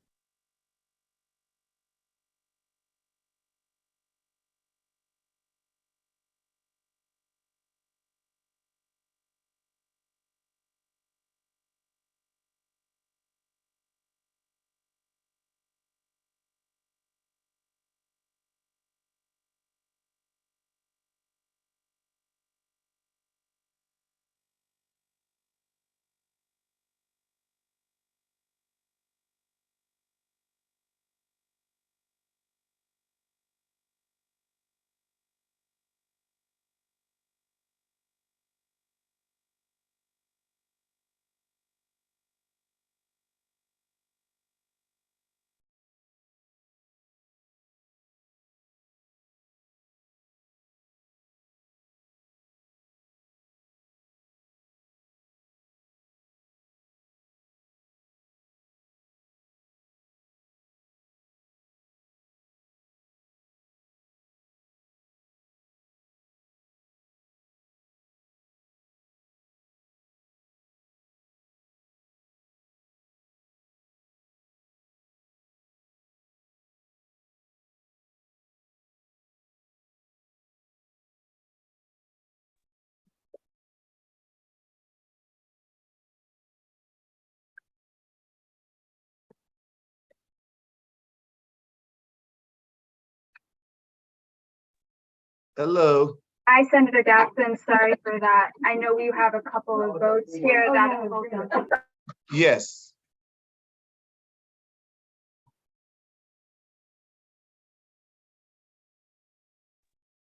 Hello. Hi, Senator Gaston. Sorry for that. I know we have a couple of votes here that. Yes.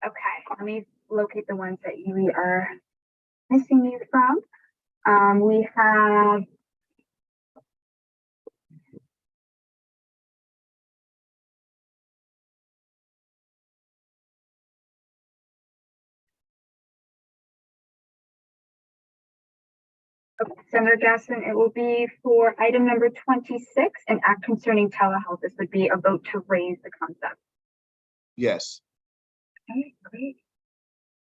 Okay, let me locate the ones that we are missing these from. We have. Okay, Senator Gaston, it will be for item number 26, an act concerning telehealth. This would be a vote to raise the concept. Yes. Okay, great.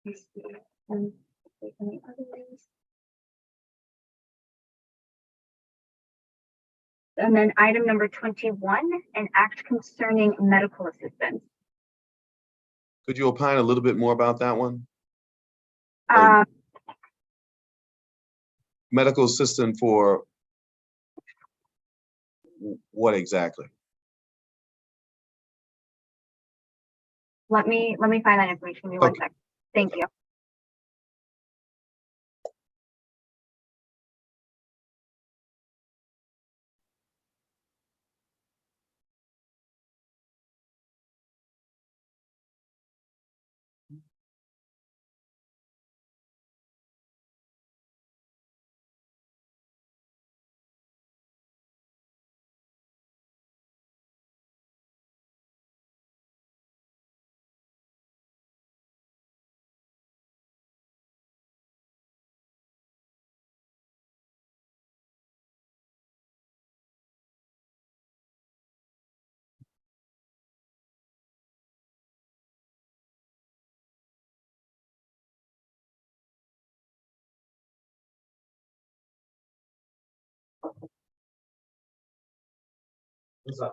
Let's see. If there's any others. And then item number 21, an act concerning medical assistance. Could you opine a little bit more about that one? Medical assistant for what exactly? Let me find that information. Give me one second. Thank you.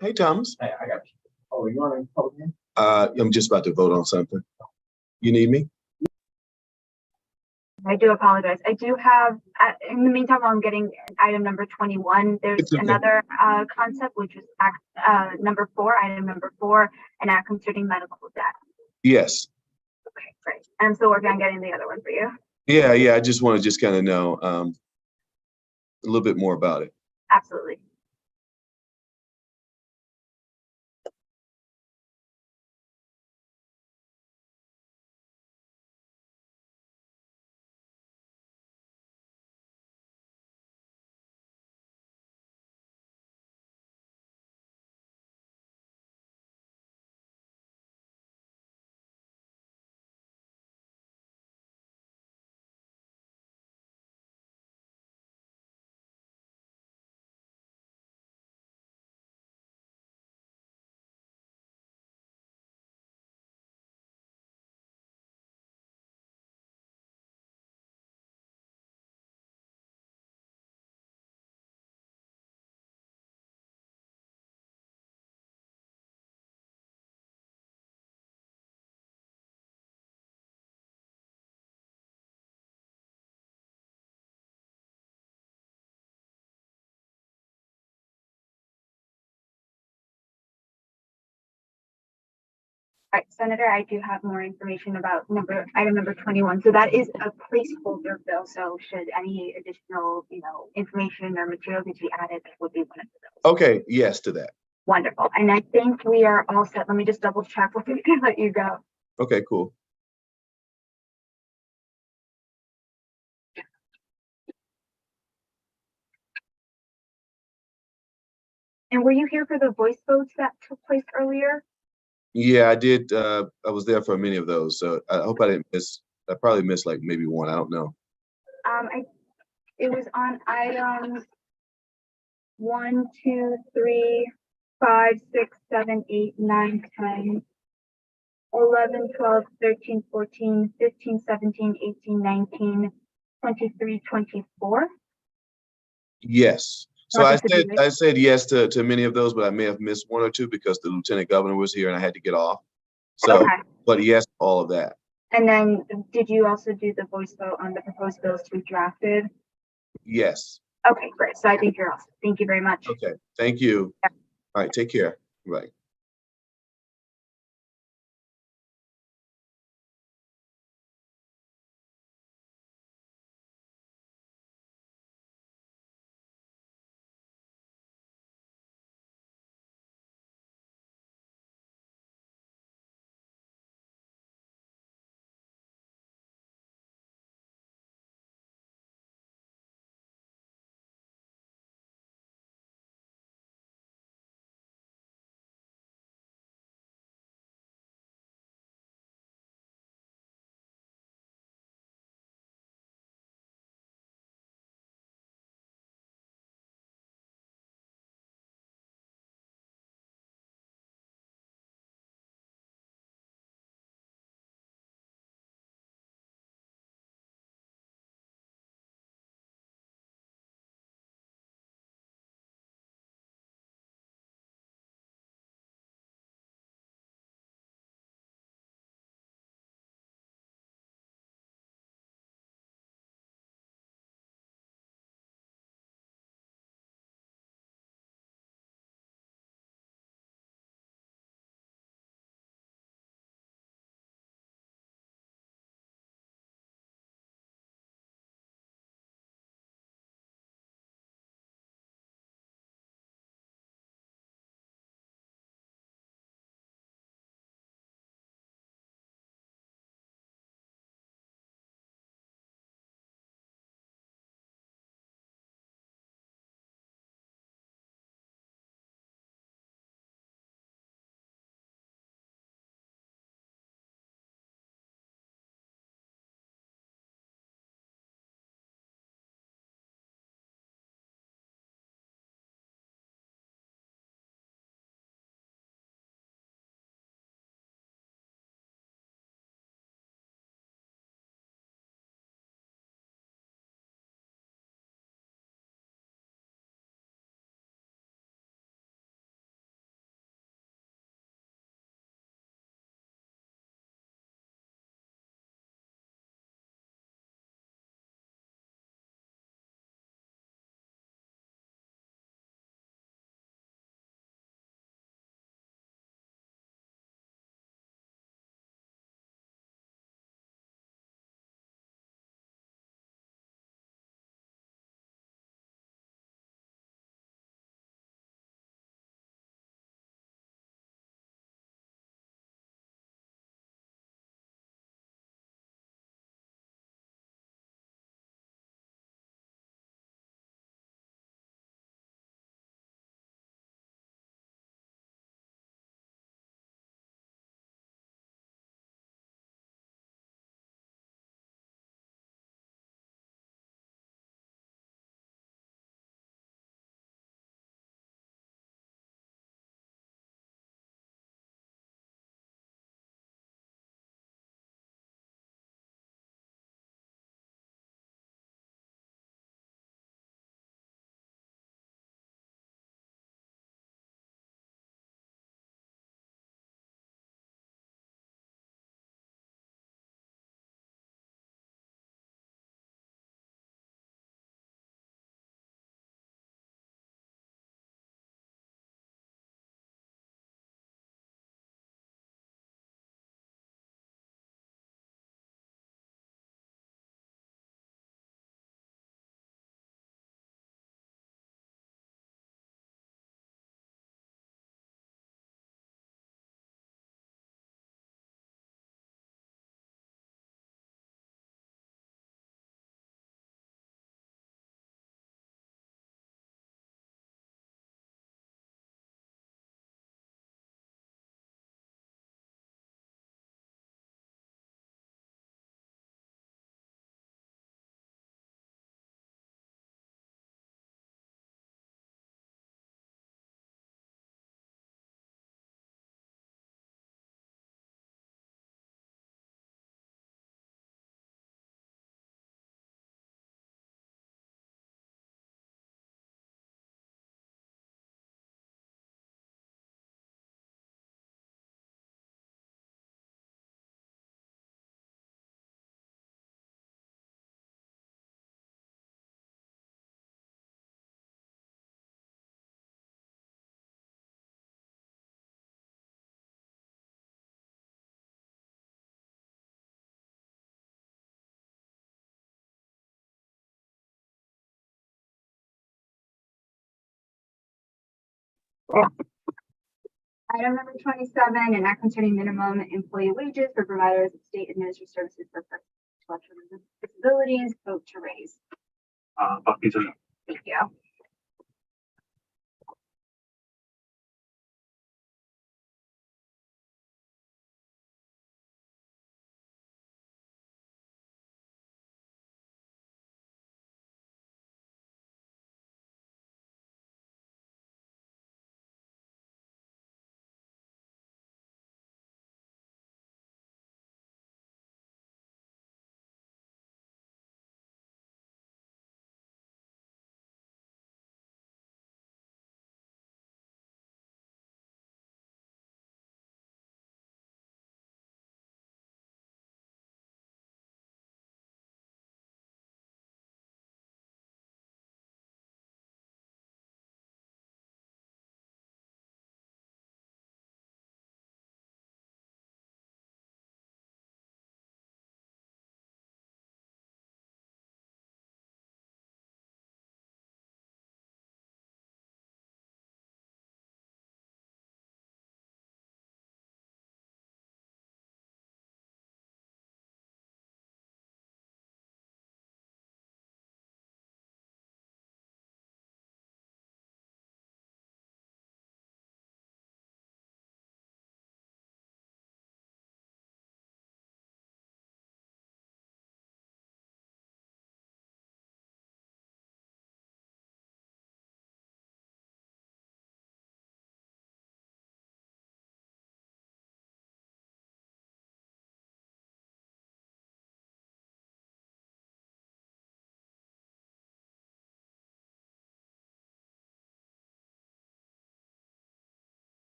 Hey, Thomas. Hey, I got you. Oh, you want to call me? I'm just about to vote on something. You need me? I do apologize. I do have, in the meantime, while I'm getting item number 21, there's It's okay. another concept, which is number 4, item number 4, an act concerning medical debt. Yes. Okay, great. I'm still working on getting the other one for you. Yeah. I just want to just kind of know a little bit more about it. Absolutely. All right, Senator, I do have more information about item number 21. So that is a placeholder bill. So should any additional, information or material to be added, that would be one of those. Okay, yes to that. Wonderful. And I think we are all set. Let me just double check before we let you go. Okay, cool. And were you here for the voice votes that took place earlier? Yeah, I did. I was there for many of those, so I hope I didn't miss. I probably missed like maybe one. I don't know. It was on items 1, 2, 3, 5, 6, 7, 8, 9, 10, 11, 12, 13, 14, 15, 17, 18, 19, 23, 24. Yes. So Not just to be I said yes to many of those, but I may have missed one or two because the lieutenant governor was here and I had to get off. So, Okay. but yes, all of that. And then did you also do the voice vote on the proposed bills to be drafted? Yes. Okay, great. So I think you're awesome. Thank you very much. Okay. Thank you. All right. Take care. Bye. Item number 27, an act concerning minimum employee wages for providers of state administrative services for persons with intellectual disabilities, vote to raise. Thank you.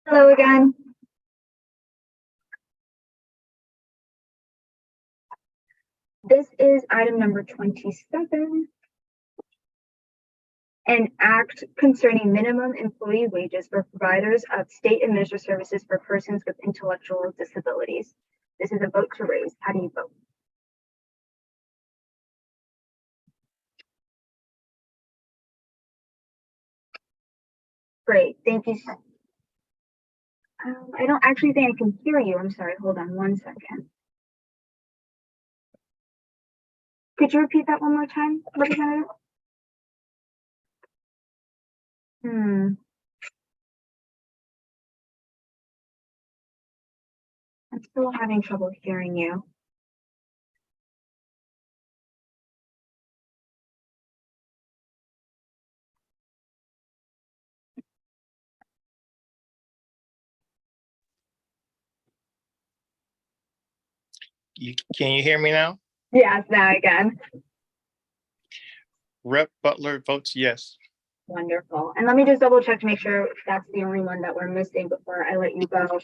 Hello again. This is item number 27. An act concerning minimum employee wages for providers of state administered services for persons with intellectual disabilities. This is a vote to raise. How do you vote? Great, thank you. I don't actually think I can hear you. I'm sorry. Hold on one second. Could you repeat that one more time, Representative? I'm still having trouble hearing you. Can you hear me now? Yes, now again. Rep. Butler votes yes. Wonderful. And let me just double check to make sure that's the only one that we're missing before I let you go.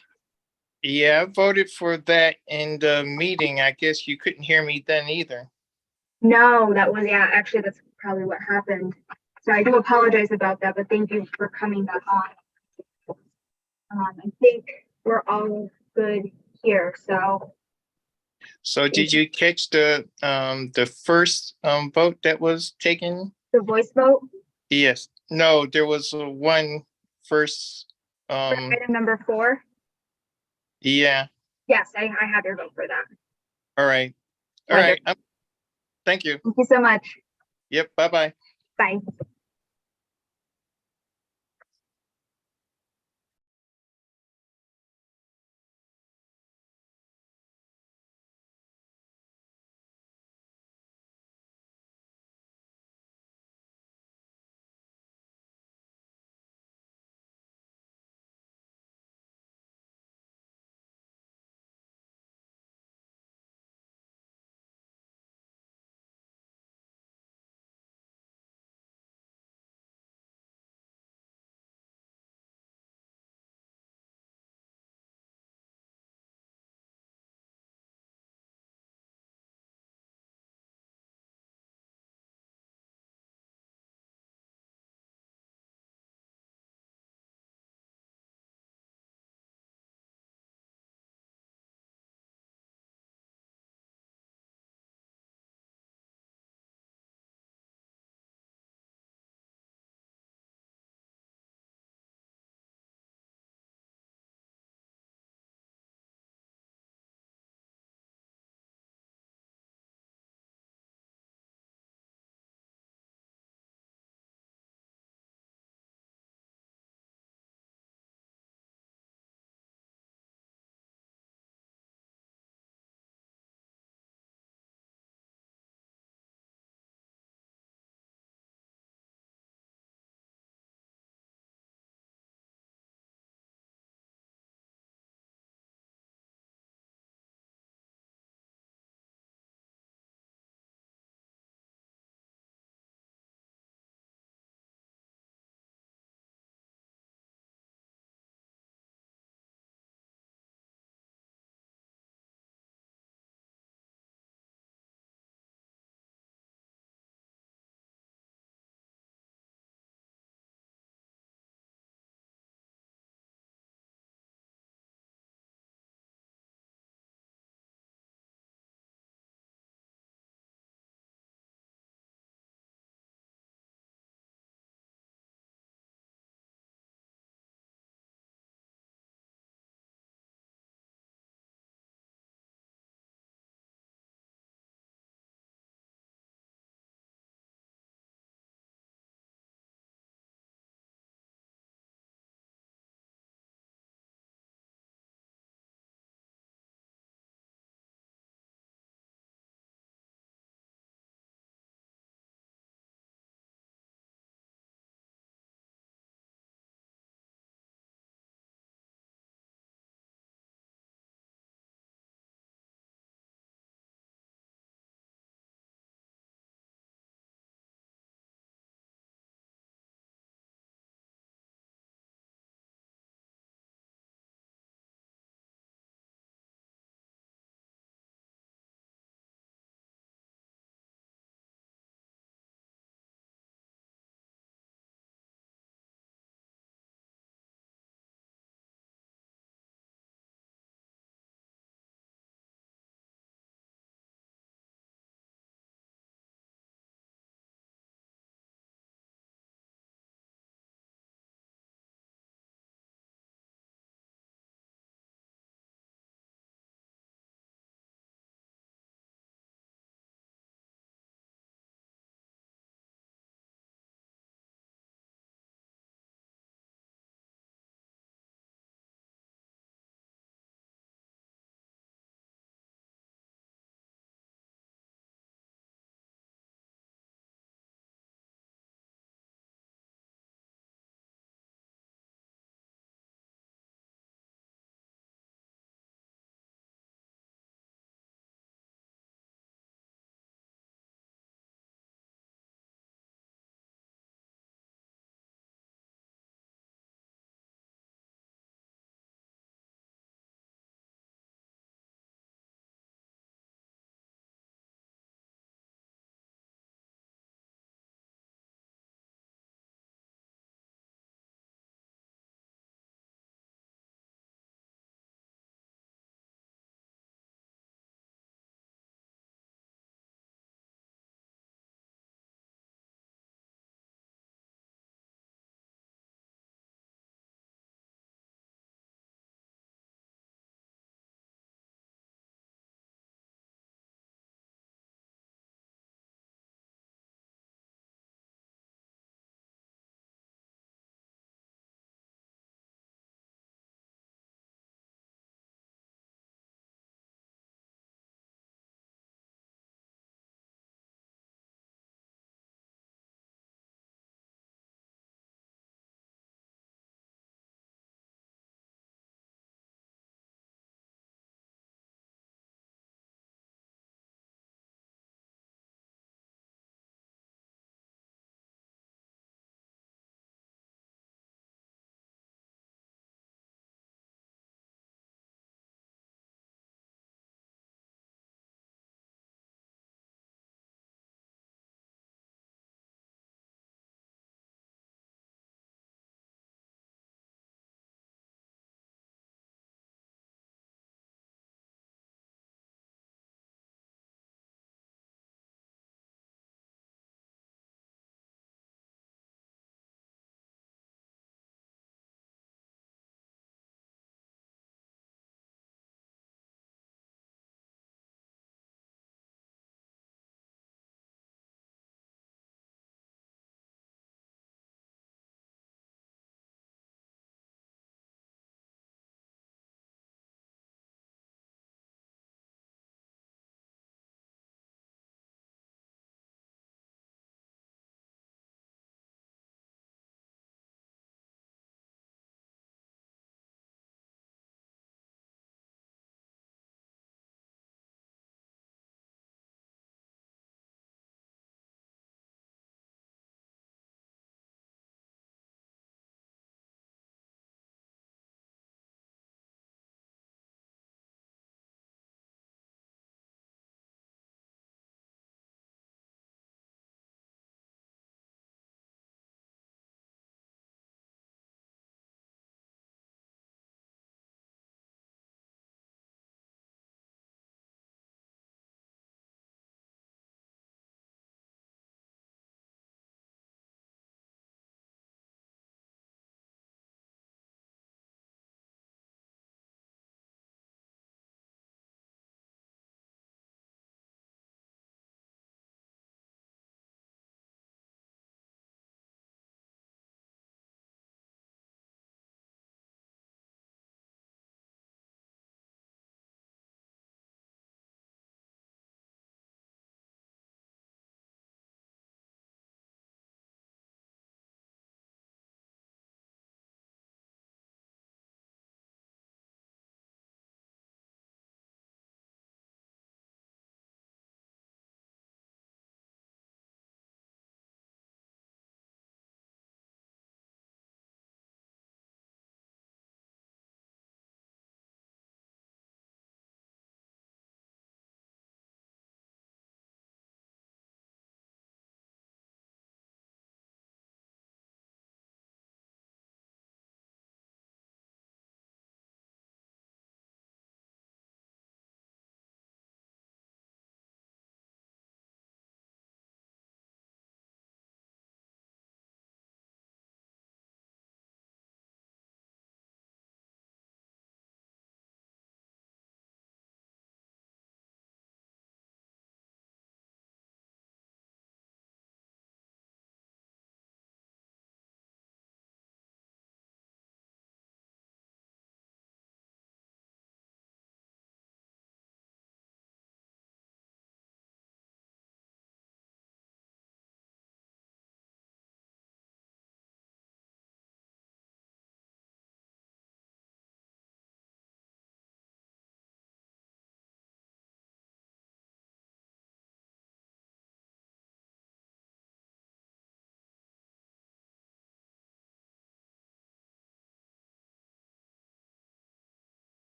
Yeah, I voted for that in the meeting. I guess you couldn't hear me then either. No, that was, yeah, actually, that's probably what happened. So I do apologize about that, but thank you for coming back on. I think we're all good here, so. So did you catch the first vote that was taken? The voice vote? Yes. No, there was one first. For item number 4? Yeah. Yes, I have your vote for that. All right. All right. Thank you. Thank you so much. Yep. Bye-bye. Bye.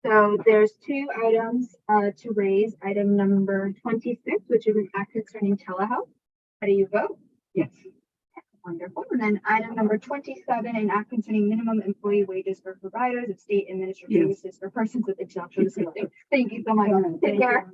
So there's two items to raise. Item number 26, which is an act concerning telehealth. How do you vote? Yes. Wonderful. And then item number 27, an act concerning minimum employee wages for providers of state administrative services for persons with intellectual disabilities. Thank you so much. Take care.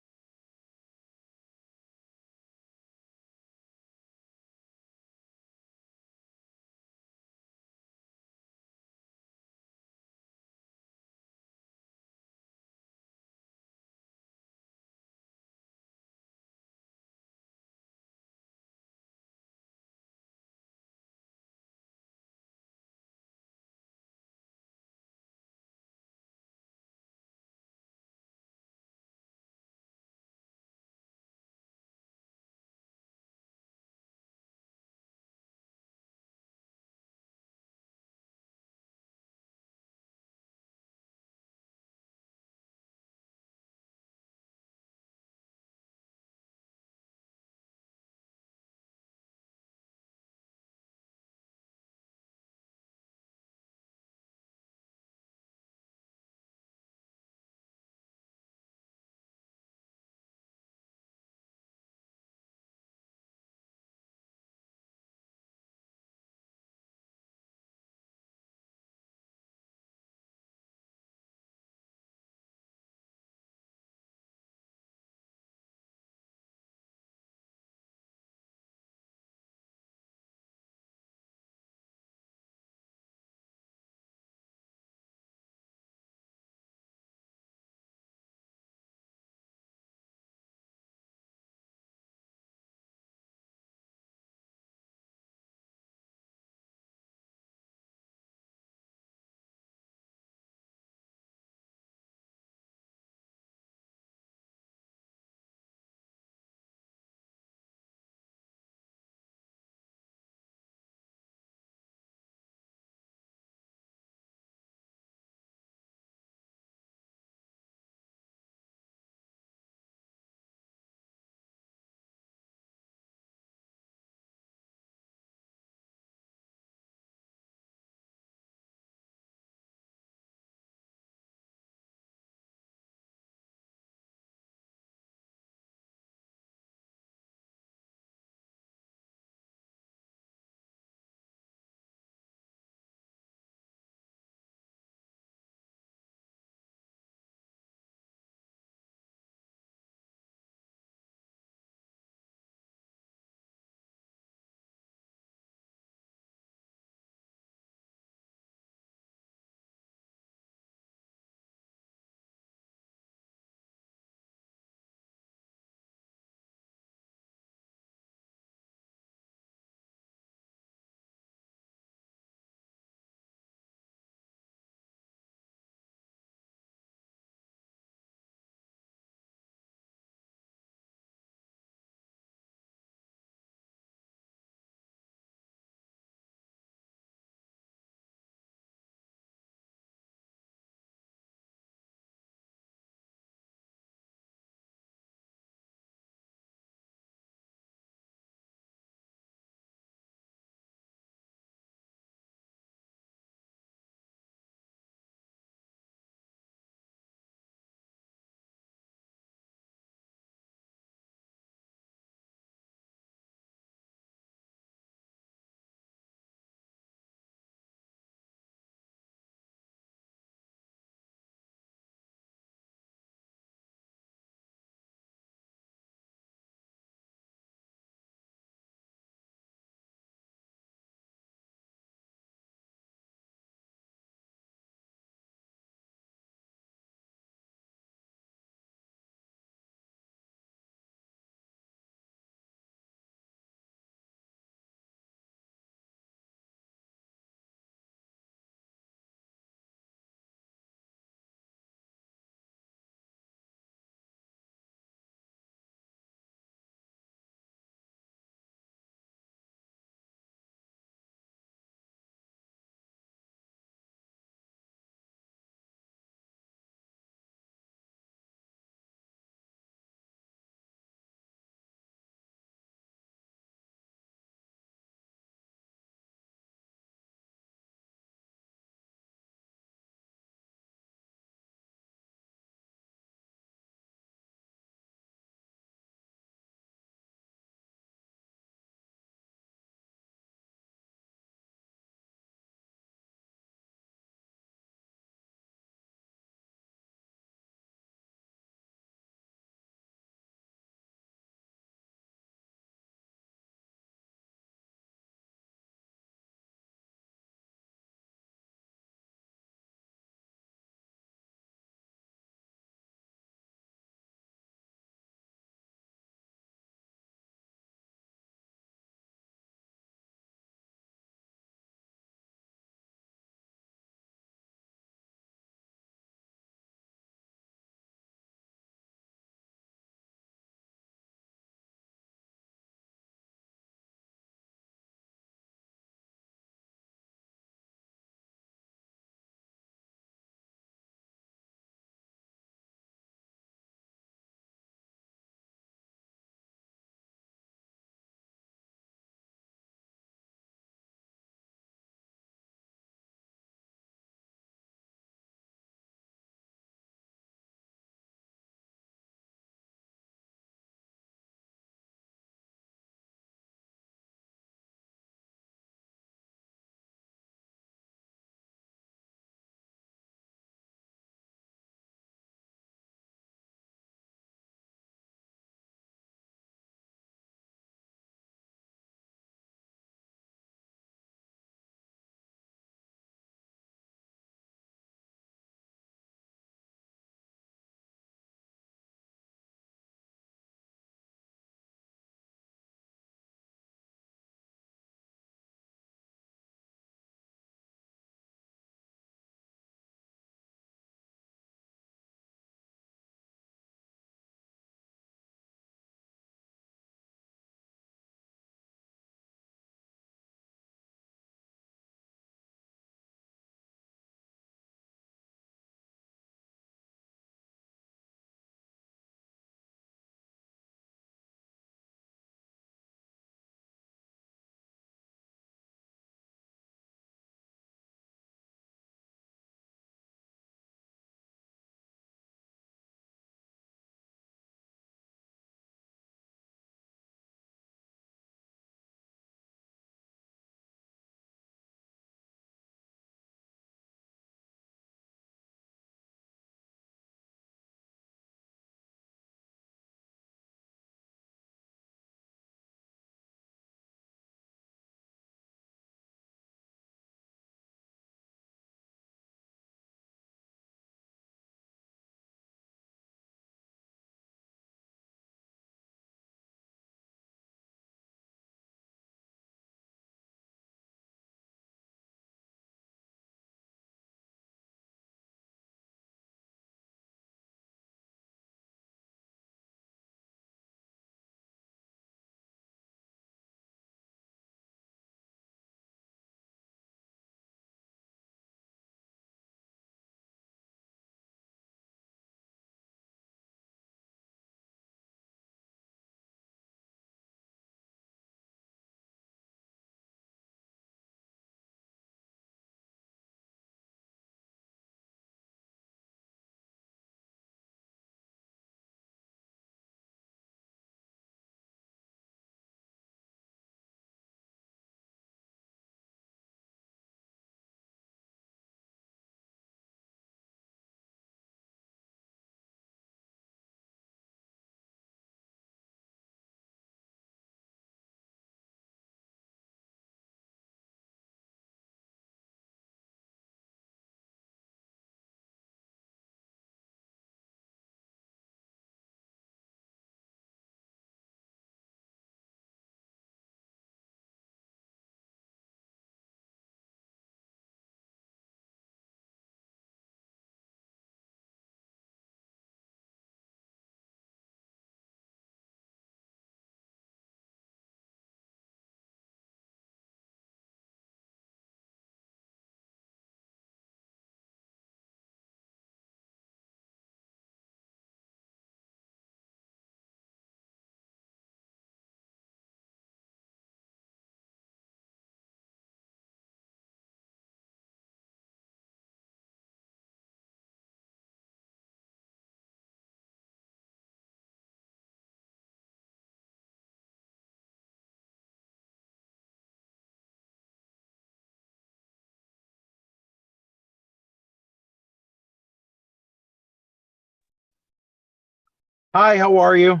Hi, how are you?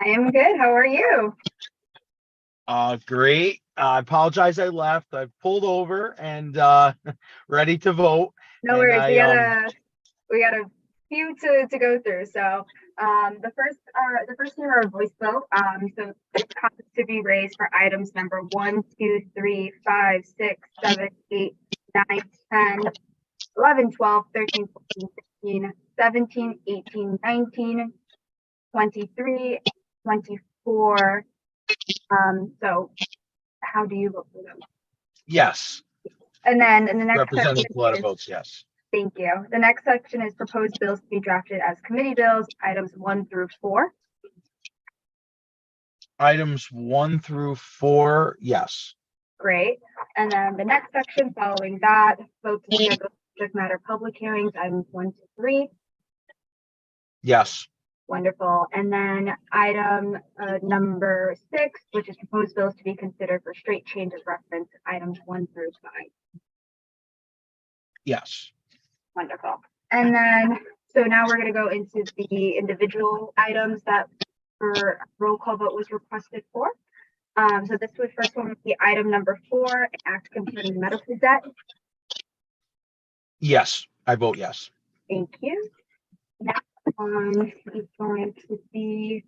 I am good. How are you? Great. I apologize I left. I pulled over and ready to vote. No And worries. I We got a few to go through. So the first here are voice vote. So the topics to be raised for items number 1, 2, 3, 5, 6, 7, 8, 9, 10, 11, 12, 13, 14, 15, 17, 18, 19, 23, 24. So how do you vote for them? yes, And then in the next section Representative Coletta is, votes yes. thank you. The next section is proposed bills to be drafted as committee bills, items 1 through 4. Items 1 through 4, yes. Great. And then the next section following that, vote to schedule subject matter public hearings, items 1 to 3. Yes. Wonderful. And then item number 6, which is proposed bills to be considered for straight change of reference, items 1 through 5. Yes. Wonderful. And then, so now we're going to go into the individual items that for roll call vote was requested for. So this was first one would be item number 4, an act concerning medical debt. Yes, I vote yes. Thank you. Next one is going to be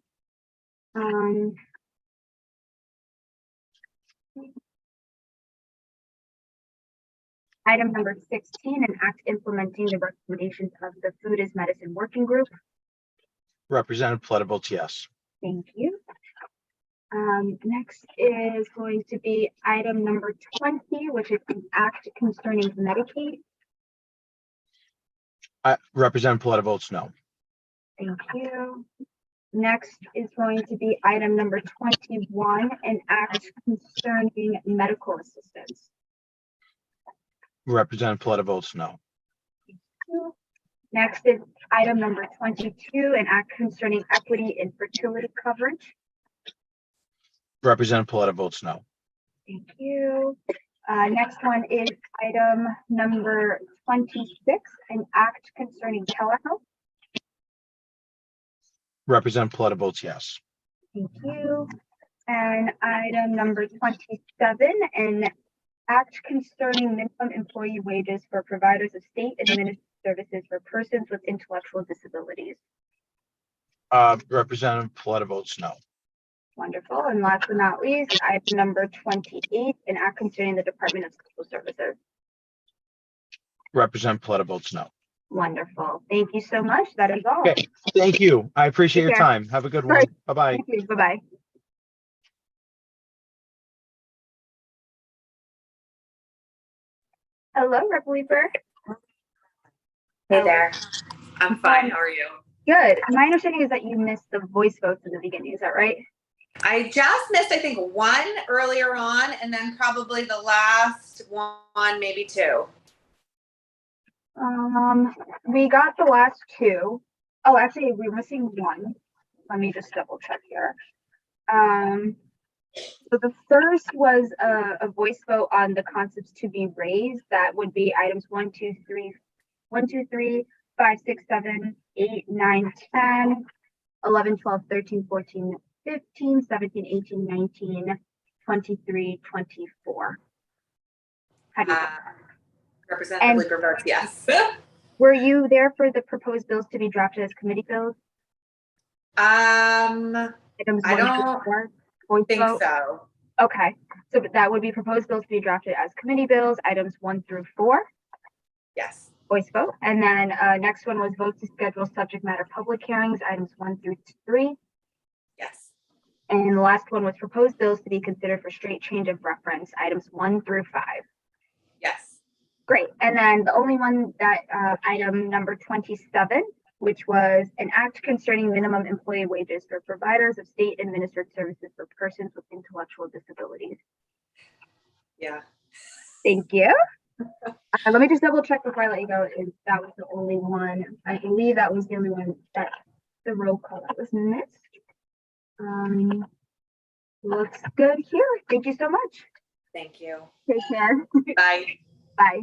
item number 16, an act implementing the recommendations of the Food is Medicine Working Group. Representative Coletta votes yes. Thank you. Next is going to be item number 20, which is an act concerning Medicaid. Representative Coletta votes no. Thank you. Next is going to be item number 21, an act concerning medical assistance. Representative Coletta votes no. Next is item number 22, an act concerning equity in fertility coverage. Representative Coletta votes no. Thank you. Next one is item number 26, an act concerning telehealth. Representative Coletta votes yes. Thank you. And item number 27, an act concerning minimum employee wages for providers of state and administrative services for persons with intellectual disabilities. Representative Coletta votes no. Wonderful. And last but not least, item number 28, an act concerning the Department of Social Services. Representative Coletta votes no. Wonderful. Thank you so much. That is all. Okay, thank you. I appreciate Take your care. time. Have a good one. Right. Bye-bye. Thank you. Bye-bye. Hello, Rep. Leeper. Hey there. I'm fine. How are you? Good. My understanding is that you missed the voice votes in the beginning. Is that right? I just missed, I think, one earlier on, and then probably the last one, maybe 2. We got the last 2. Oh, actually, we're missing 1. Let me just double check here. So the first was a voice vote on the concepts to be raised. That would be items 1, 2, 3, 5, 6, 7, 8, 9, 10, 11, 12, 13, 14, 15, 17, 18, 19, 23, 24. How do you vote? Representative Leeper votes yes. Were you there for the proposed bills to be drafted as committee bills? I Items don't 1 through 4, voice think vote? so. Okay, so that would be proposed bills to be drafted as committee bills, items 1 through 4. Yes. Voice vote. And then next one was vote to schedule subject matter public hearings, items 1 through 3. Yes. And the last one was proposed bills to be considered for straight change of reference, items 1 through 5. Yes. Great. And then the only one that item number 27, which was an act concerning minimum employee wages for providers of state administered services for persons with intellectual disabilities. Yeah. Thank you. Let me just double check before I let you go. If that was the only one. I believe that was the only one that the roll call that was missed. Looks good here. Thank you so much. Thank you. Take care. Bye. Bye.